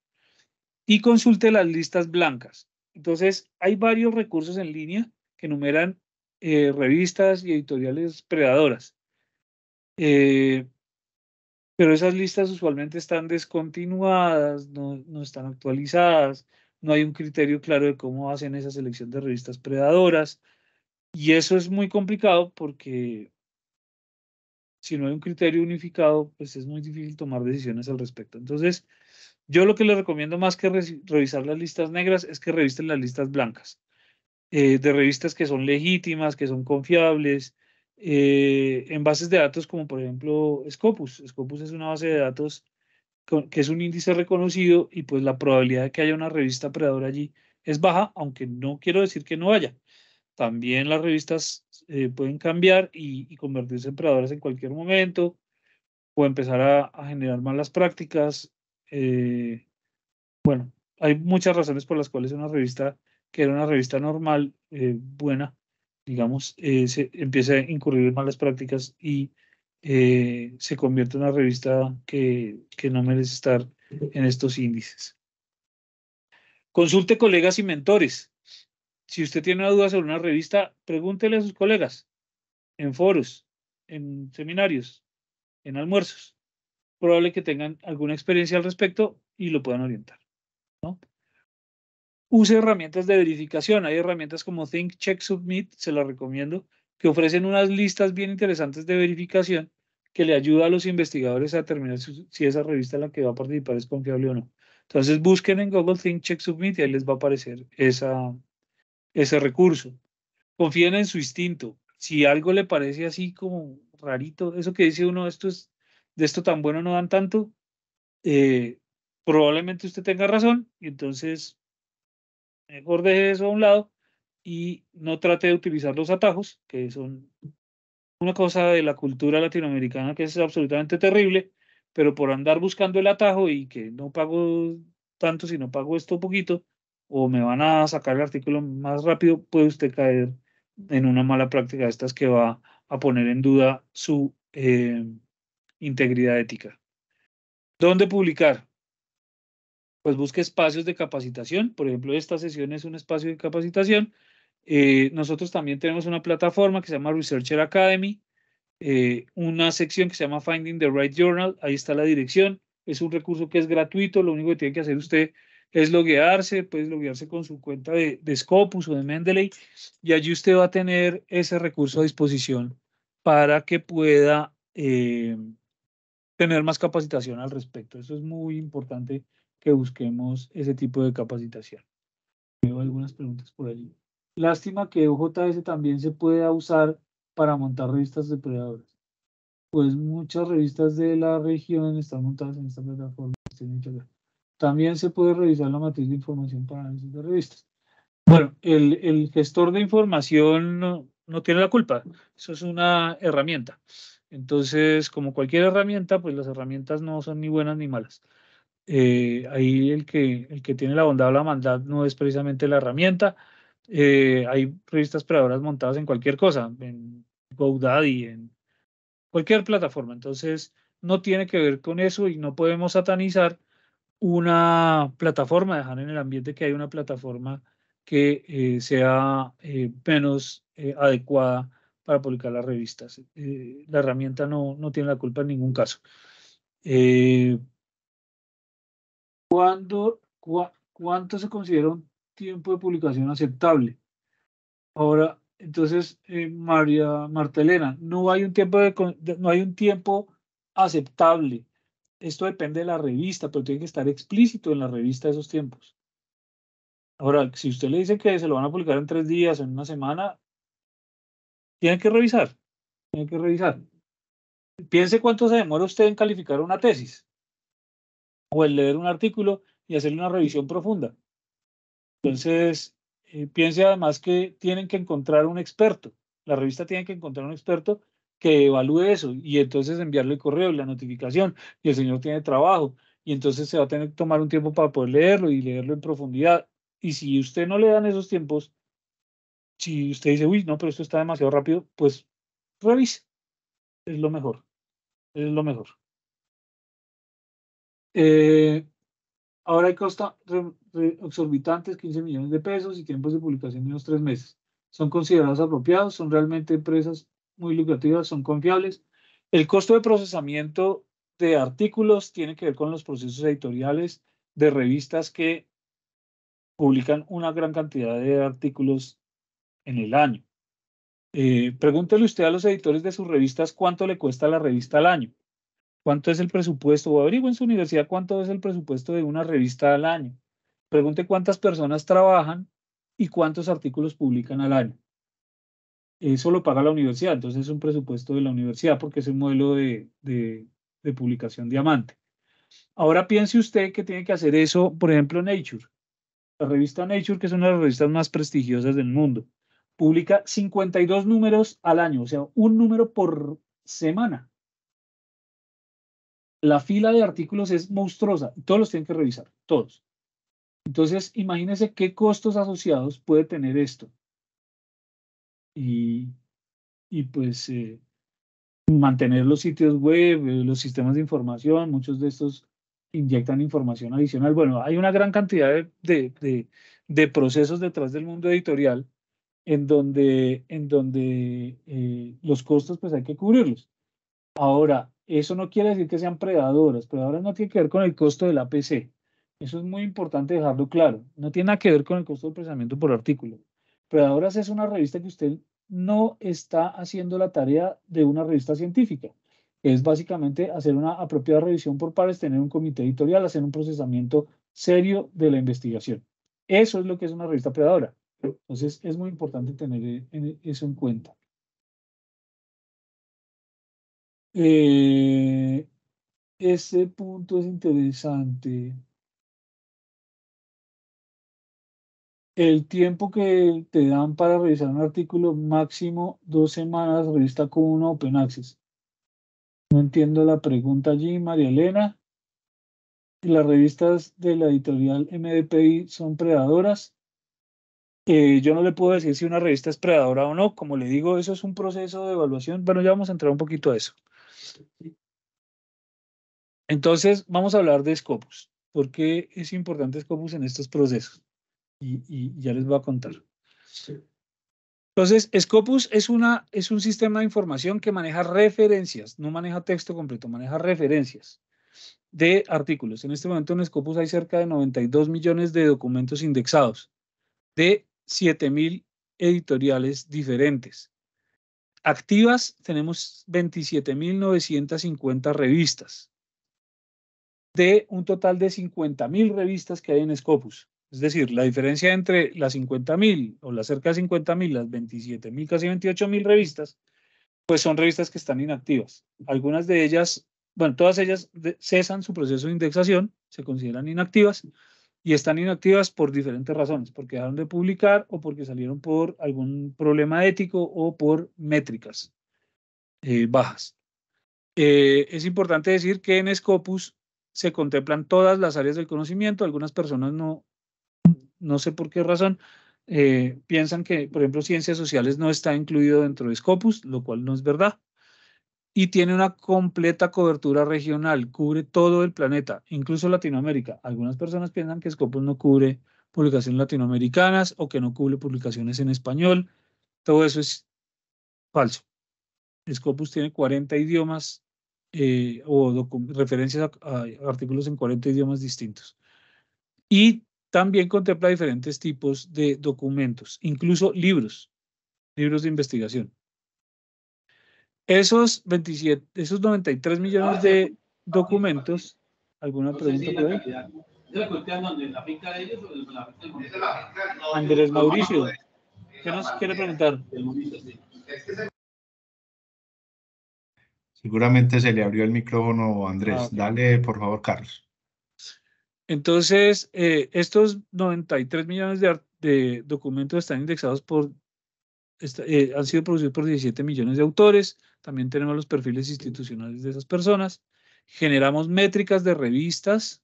Y consulte las listas blancas. Entonces, hay varios recursos en línea que enumeran revistas y editoriales predadoras. Pero esas listas usualmente están descontinuadas, no están actualizadas, no hay un criterio claro de cómo hacen esa selección de revistas predadoras. Y eso es muy complicado porque si no hay un criterio unificado, pues es muy difícil tomar decisiones al respecto. Entonces, yo lo que les recomiendo más que revisar las listas negras es que revisten las listas blancas, de revistas que son legítimas, que son confiables, en bases de datos como por ejemplo Scopus. Scopus es una base de datos que es un índice reconocido y pues la probabilidad de que haya una revista predadora allí es baja, aunque no quiero decir que no haya. También las revistas pueden cambiar y convertirse en predadoras en cualquier momento o empezar a generar malas prácticas. Bueno, hay muchas razones por las cuales una revista que era una revista normal, buena, digamos, se empieza a incurrir en malas prácticas y se convierte en una revista que no merece estar en estos índices. Consulte colegas y mentores. Si usted tiene una duda sobre una revista, pregúntele a sus colegas en foros, en seminarios, en almuerzos. Probable que tengan alguna experiencia al respecto y lo puedan orientar, ¿no? Use herramientas de verificación. Hay herramientas como Think, Check, Submit, se las recomiendo, que ofrecen unas listas bien interesantes de verificación que le ayuda a los investigadores a determinar si esa revista en la que va a participar es confiable o no. Entonces busquen en Google Think, Check, Submit y ahí les va a aparecer ese recurso. Confíen en su instinto. Si algo le parece así como rarito, eso que dice uno, de esto tan bueno no dan tanto, probablemente usted tenga razón y entonces mejor deje eso a un lado y no trate de utilizar los atajos, que son una cosa de la cultura latinoamericana que es absolutamente terrible, pero por andar buscando el atajo y que no pago tanto, sino pago esto poquito, o me van a sacar el artículo más rápido, puede usted caer en una mala práctica de estas que va a poner en duda su integridad ética. ¿Dónde publicar? Pues busque espacios de capacitación. Por ejemplo, esta sesión es un espacio de capacitación. Nosotros también tenemos una plataforma que se llama Researcher Academy, una sección que se llama Finding the Right Journal. Ahí está la dirección. Es un recurso que es gratuito. Lo único que tiene que hacer usted es loguearse. Puedes loguearse con su cuenta de Scopus o de Mendeley y allí usted va a tener ese recurso a disposición para que pueda tener más capacitación al respecto. Eso es muy importante que busquemos ese tipo de capacitación. Veo algunas preguntas por allí. Lástima que OJS también se pueda usar para montar revistas depredadoras. Pues muchas revistas de la región están montadas en esta plataforma. También se puede revisar la matriz de información para análisis de revistas. Bueno, el gestor de información no tiene la culpa. Eso es una herramienta. Entonces, como cualquier herramienta, pues las herramientas no son ni buenas ni malas. Ahí el que tiene la bondad o la maldad no es precisamente la herramienta. Hay revistas predadoras montadas en cualquier cosa, en GoDaddy, en cualquier plataforma. Entonces, no tiene que ver con eso y no podemos satanizar una plataforma, dejar en el ambiente que hay una plataforma que sea menos adecuada para publicar las revistas. La herramienta no tiene la culpa en ningún caso. ¿Cuánto se considera un tiempo de publicación aceptable? Ahora, entonces, Marta Elena, no hay un tiempo aceptable. Esto depende de la revista, pero tiene que estar explícito en la revista esos tiempos. Ahora, si usted le dice que se lo van a publicar en 3 días, en una semana, tiene que revisar. Tiene que revisar. Piense cuánto se demora usted en calificar una tesis o en leer un artículo y hacerle una revisión profunda. Entonces, piense además que tienen que encontrar un experto. La revista tiene que encontrar un experto que evalúe eso y entonces enviarle el correo y la notificación y el señor tiene trabajo y entonces se va a tener que tomar un tiempo para poder leerlo y leerlo en profundidad. Y si usted no le dan esos tiempos, si usted dice, uy, no, pero esto está demasiado rápido, pues revise. Es lo mejor. Es lo mejor. Ahora hay costos exorbitantes, 15 millones de pesos y tiempos de publicación de unos 3 meses. ¿Son considerados apropiados? ¿Son realmente empresas muy lucrativas? ¿Son confiables? El costo de procesamiento de artículos tiene que ver con los procesos editoriales de revistas que publican una gran cantidad de artículos en el año. Pregúntele usted a los editores de sus revistas cuánto le cuesta la revista al año. ¿Cuánto es el presupuesto? O averigüe en su universidad cuánto es el presupuesto de una revista al año. Pregunte cuántas personas trabajan y cuántos artículos publican al año. Eso lo paga la universidad, entonces es un presupuesto de la universidad porque es un modelo de publicación diamante. Ahora piense usted que tiene que hacer eso, por ejemplo, Nature. La revista Nature, que es una de las revistas más prestigiosas del mundo, publica 52 números al año, o sea, un número por semana. La fila de artículos es monstruosa, todos los tienen que revisar, todos. Entonces, imagínense qué costos asociados puede tener esto. Y pues mantener los sitios web, los sistemas de información, muchos de estos inyectan información adicional. Bueno, hay una gran cantidad de procesos detrás del mundo editorial en donde los costos pues hay que cubrirlos. Ahora, eso no quiere decir que sean predadoras. Predadoras no tiene que ver con el costo del APC. Eso es muy importante dejarlo claro. No tiene nada que ver con el costo de procesamiento por artículo. Predadoras es una revista que usted no está haciendo la tarea de una revista científica. Es básicamente hacer una apropiada revisión por pares, tener un comité editorial, hacer un procesamiento serio de la investigación. Eso es lo que es una revista predadora. Entonces, es muy importante tener eso en cuenta. Ese punto es interesante. El tiempo que te dan para revisar un artículo, máximo 2 semanas, revista con uno Open Access. No entiendo la pregunta allí, María Elena. ¿Las revistas de la editorial MDPI son predadoras? Yo no le puedo decir si una revista es predadora o no. Como le digo, eso es un proceso de evaluación. Bueno, ya vamos a entrar un poquito a eso. Entonces, vamos a hablar de Scopus. ¿Por qué es importante Scopus en estos procesos? Y ya les voy a contar. Entonces, Scopus es un sistema de información que maneja referencias, no maneja texto completo, maneja referencias de artículos. En este momento en Scopus hay cerca de 92 millones de documentos indexados de 7.000 editoriales diferentes. Activas tenemos 27.950 revistas de un total de 50.000 revistas que hay en Scopus. Es decir, la diferencia entre las 50.000 o las cerca de 50.000, las 27.000, casi 28.000 revistas, pues son revistas que están inactivas. Algunas de ellas, bueno, todas ellas cesan su proceso de indexación, se consideran inactivas y están inactivas por diferentes razones, porque dejaron de publicar o porque salieron por algún problema ético o por métricas bajas. Es importante decir que en Scopus se contemplan todas las áreas del conocimiento. Algunas personas no sé por qué razón, piensan que, por ejemplo, ciencias sociales no está incluido dentro de Scopus, lo cual no es verdad. Y tiene una completa cobertura regional, cubre todo el planeta, incluso Latinoamérica. Algunas personas piensan que Scopus no cubre publicaciones latinoamericanas o que no cubre publicaciones en español. Todo eso es falso. Scopus tiene 40 idiomas o referencias a artículos en 40 idiomas distintos. Y también contempla diferentes tipos de documentos, incluso libros de investigación. Esos 93 millones de documentos, ¿alguna pregunta por ahí? Andrés Mauricio, ¿qué nos quiere preguntar? Seguramente se le abrió el micrófono, Andrés. Okay. Dale, por favor, Carlos. Entonces, estos 93 millones de documentos están indexados han sido producidos por 17 millones de autores. También tenemos los perfiles institucionales de esas personas. Generamos métricas de revistas,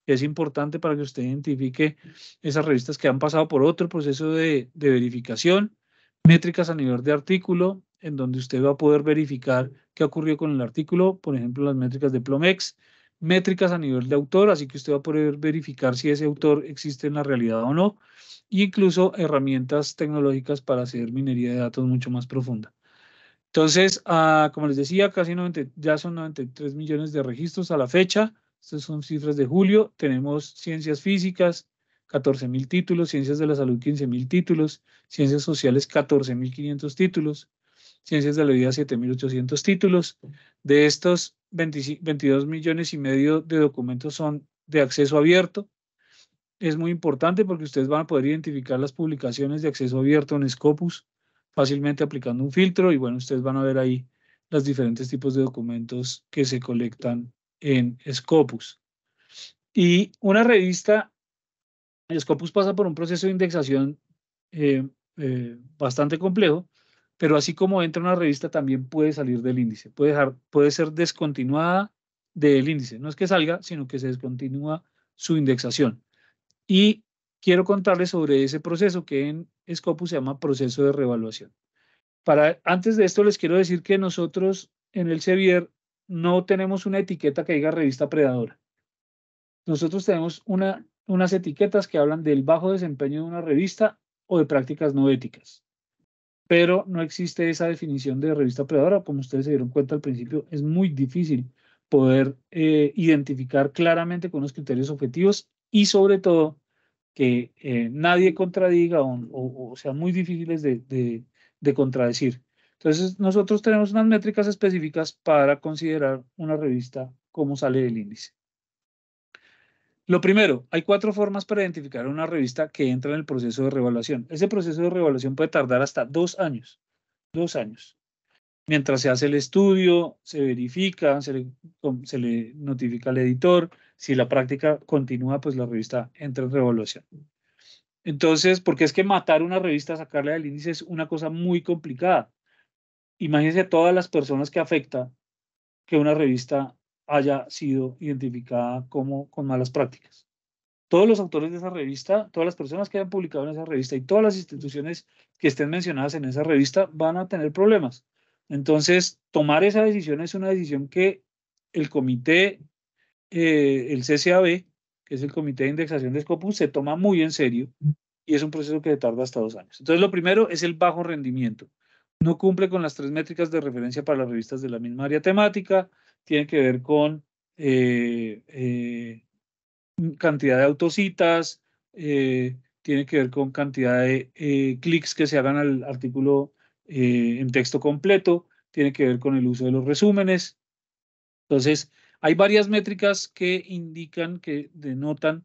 que es importante para que usted identifique esas revistas que han pasado por otro proceso de verificación. Métricas a nivel de artículo, en donde usted va a poder verificar qué ocurrió con el artículo, por ejemplo, las métricas de Plomex. Métricas a nivel de autor, así que usted va a poder verificar si ese autor existe en la realidad o no. E incluso herramientas tecnológicas para hacer minería de datos mucho más profunda. Entonces, como les decía, ya son 93 millones de registros a la fecha. Estas son cifras de julio. Tenemos ciencias físicas, 14.000 títulos, ciencias de la salud, 15.000 títulos, ciencias sociales, 14.500 títulos, ciencias de la vida, 7.800 títulos. De estos, 22 millones y medio de documentos son de acceso abierto. Es muy importante porque ustedes van a poder identificar las publicaciones de acceso abierto en Scopus fácilmente aplicando un filtro y bueno, ustedes van a ver ahí los diferentes tipos de documentos que se colectan en Scopus. Y una revista, Scopus pasa por un proceso de indexación bastante complejo, pero así como entra una revista también puede salir del índice, puede ser descontinuada del índice. No es que salga, sino que se descontinúa su indexación. Y quiero contarles sobre ese proceso que en Scopus se llama proceso de reevaluación. Antes de esto les quiero decir que nosotros en el Sevier no tenemos una etiqueta que diga revista predadora. Nosotros tenemos unas etiquetas que hablan del bajo desempeño de una revista o de prácticas no éticas. Pero no existe esa definición de revista predadora. Como ustedes se dieron cuenta al principio, es muy difícil poder identificar claramente con unos criterios objetivos y sobre todo que nadie contradiga o sean muy difíciles de contradecir. Entonces, nosotros tenemos unas métricas específicas para considerar una revista como sale del índice. Lo primero, hay 4 formas para identificar una revista que entra en el proceso de reevaluación. Ese proceso de reevaluación puede tardar hasta 2 años. 2 años. Mientras se hace el estudio, se verifica, se le notifica al editor. Si la práctica continúa, pues la revista entra en reevaluación. Entonces, porque es que matar una revista, sacarla del índice es una cosa muy complicada. Imagínense a todas las personas que afecta que una revista haya sido identificada como con malas prácticas. Todos los autores de esa revista, todas las personas que hayan publicado en esa revista y todas las instituciones que estén mencionadas en esa revista van a tener problemas. Entonces, tomar esa decisión es una decisión que el comité, el CCAB, que es el Comité de Indexación de Scopus, se toma muy en serio y es un proceso que tarda hasta 2 años. Entonces, lo primero es el bajo rendimiento. No cumple con las 3 métricas de referencia para las revistas de la misma área temática, tiene que ver con cantidad de autocitas, tiene que ver con cantidad de clics que se hagan al artículo en texto completo, tiene que ver con el uso de los resúmenes. Entonces, hay varias métricas que indican, que denotan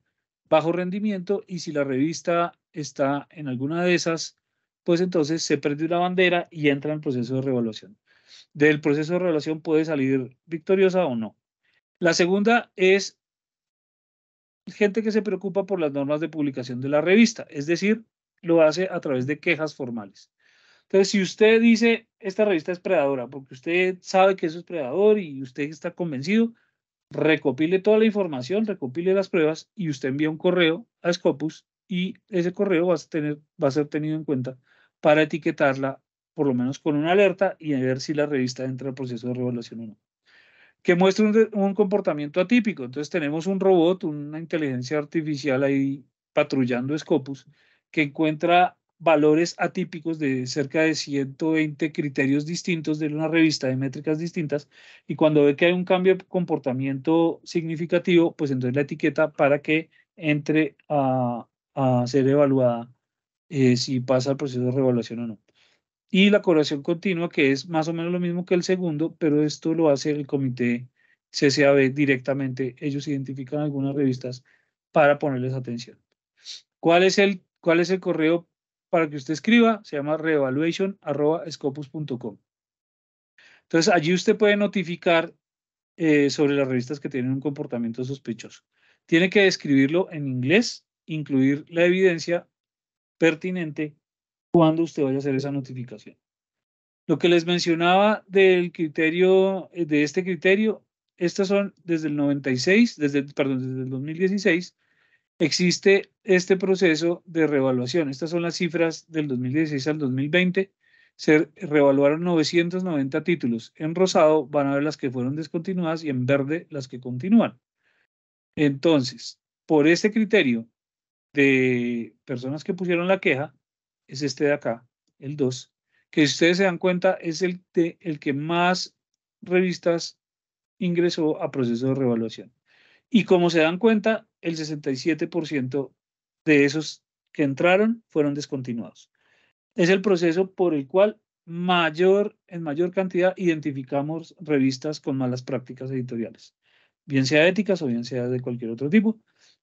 bajo rendimiento y si la revista está en alguna de esas, pues entonces se perdió la bandera y entra en el proceso de reevaluación. Del proceso de reevaluación puede salir victoriosa o no. La segunda es gente que se preocupa por las normas de publicación de la revista, es decir, lo hace a través de quejas formales. Entonces, si usted dice, esta revista es predadora, porque usted sabe que eso es predador y usted está convencido, recopile toda la información, recopile las pruebas y usted envía un correo a Scopus y ese correo va a ser tenido en cuenta para etiquetarla, por lo menos con una alerta y a ver si la revista entra al proceso de reevaluación o no. Que muestra un comportamiento atípico. Entonces tenemos un robot, una inteligencia artificial ahí patrullando Scopus, que encuentra valores atípicos de cerca de 120 criterios distintos de una revista de métricas distintas, y cuando ve que hay un cambio de comportamiento significativo, pues entonces la etiqueta para que entre a ser evaluada si pasa el proceso de reevaluación o no. Y la correlación continua, que es más o menos lo mismo que el segundo, pero esto lo hace el comité CCAB directamente. Ellos identifican algunas revistas para ponerles atención. ¿Cuál es el correo para que usted escriba? Se llama reevaluation@scopus.com. Entonces, allí usted puede notificar sobre las revistas que tienen un comportamiento sospechoso. Tiene que describirlo en inglés, incluir la evidencia pertinente cuando usted vaya a hacer esa notificación. Lo que les mencionaba del criterio, de este criterio, estas son desde el 96, desde el 2016, existe este proceso de reevaluación. Estas son las cifras del 2016 al 2020. Se reevaluaron 990 títulos. En rosado van a ver las que fueron descontinuadas y en verde las que continúan. Entonces, por este criterio de personas que pusieron la queja, es este de acá, el 2, que si ustedes se dan cuenta es el que más revistas ingresó a proceso de reevaluación. Y como se dan cuenta, el 67% de esos que entraron fueron descontinuados. Es el proceso por el cual en mayor cantidad identificamos revistas con malas prácticas editoriales, bien sea éticas o bien sea de cualquier otro tipo,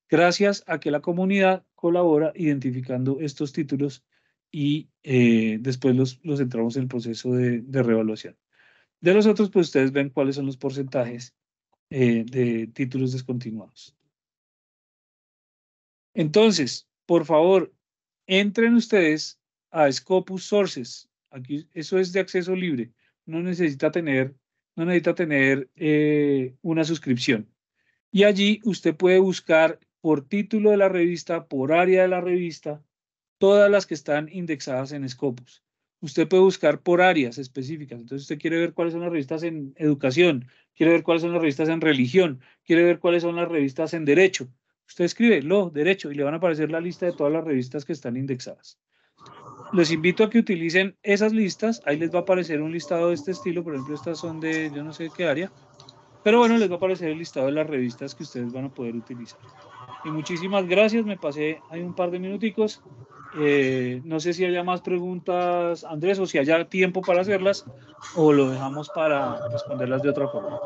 gracias a que la comunidad colabora identificando estos títulos y después los entramos en el proceso de reevaluación. De los otros, pues ustedes ven cuáles son los porcentajes de títulos descontinuados. Entonces, por favor, entren ustedes a Scopus Sources. Aquí, eso es de acceso libre. No necesita tener una suscripción. Y allí usted puede buscar por título de la revista, por área de la revista, todas las que están indexadas en Scopus. Usted puede buscar por áreas específicas. Entonces usted quiere ver cuáles son las revistas en educación, quiere ver cuáles son las revistas en religión, quiere ver cuáles son las revistas en derecho. Usted escribe derecho y le van a aparecer la lista de todas las revistas que están indexadas. Les invito a que utilicen esas listas. Ahí les va a aparecer un listado de este estilo. Por ejemplo, estas son de yo no sé qué área. Pero bueno, les va a aparecer el listado de las revistas que ustedes van a poder utilizar. Y muchísimas gracias. Me pasé ahí un par de minuticos. No sé si haya más preguntas, Andrés, o si haya tiempo para hacerlas, o lo dejamos para responderlas de otra forma.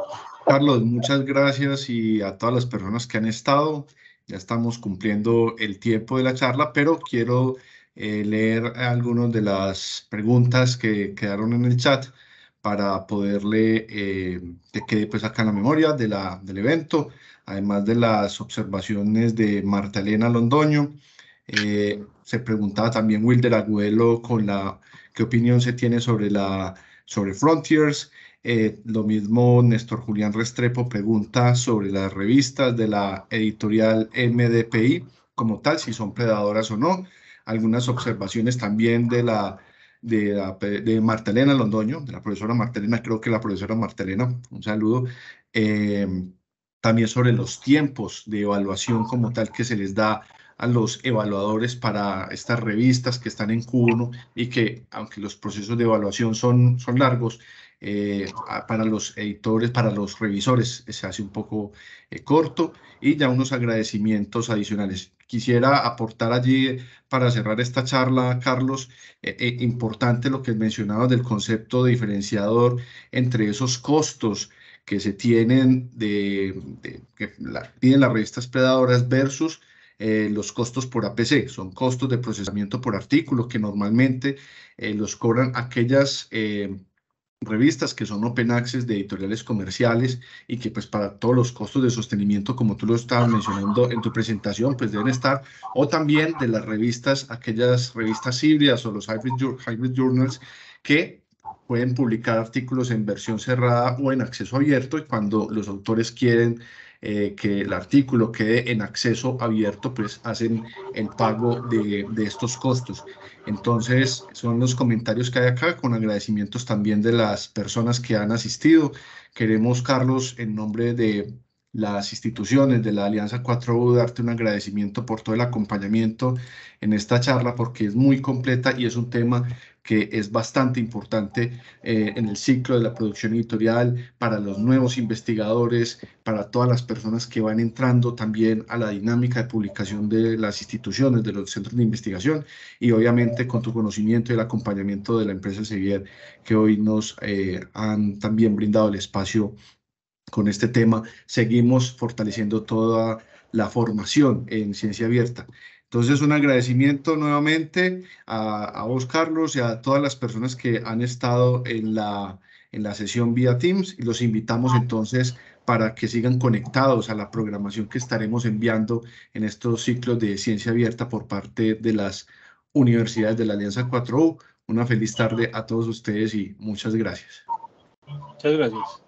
Carlos, muchas gracias y a todas las personas que han estado. Ya estamos cumpliendo el tiempo de la charla, pero quiero leer algunas de las preguntas que quedaron en el chat para poderle, que quede pues acá en la memoria del evento, además de las observaciones de Marta Elena Londoño. Se preguntaba también Wilder Agudelo qué opinión se tiene sobre Frontiers. Lo mismo Néstor Julián Restrepo pregunta sobre las revistas de la editorial MDPI como tal, si son predadoras o no. Algunas observaciones también de Marta Elena Londoño, de la profesora Marta Elena, creo que la profesora Marta Elena, un saludo. También sobre los tiempos de evaluación como tal que se les da a los evaluadores para estas revistas que están en Q1 y que, aunque los procesos de evaluación son largos, para los editores, para los revisores, se hace un poco corto. Y ya unos agradecimientos adicionales. Quisiera aportar allí, para cerrar esta charla, Carlos, importante lo que mencionabas del concepto de diferenciador entre esos costos que se tienen que piden las revistas predadoras versus los costos por APC. Son costos de procesamiento por artículo que normalmente los cobran aquellas revistas que son open access de editoriales comerciales y que pues para todos los costos de sostenimiento, como tú lo estabas mencionando en tu presentación, pues deben estar, o también de las revistas, aquellas revistas híbridas o los hybrid journals que pueden publicar artículos en versión cerrada o en acceso abierto, y cuando los autores quieren que el artículo quede en acceso abierto, pues hacen el pago de estos costos. Entonces, son los comentarios que hay acá, con agradecimientos también de las personas que han asistido. Queremos, Carlos, en nombre de las instituciones de la Alianza 4U, darte un agradecimiento por todo el acompañamiento en esta charla, porque es muy completa y es un tema que es bastante importante en el ciclo de la producción editorial, para los nuevos investigadores, para todas las personas que van entrando también a la dinámica de publicación de las instituciones, de los centros de investigación, y obviamente con tu conocimiento y el acompañamiento de la empresa Elsevier, que hoy nos han también brindado el espacio con este tema. Seguimos fortaleciendo toda la formación en ciencia abierta. Entonces, un agradecimiento nuevamente a vos, Carlos, y a todas las personas que han estado en la sesión vía Teams, y los invitamos entonces para que sigan conectados a la programación que estaremos enviando en estos ciclos de ciencia abierta por parte de las universidades de la Alianza 4U. Una feliz tarde a todos ustedes y muchas gracias. Muchas gracias.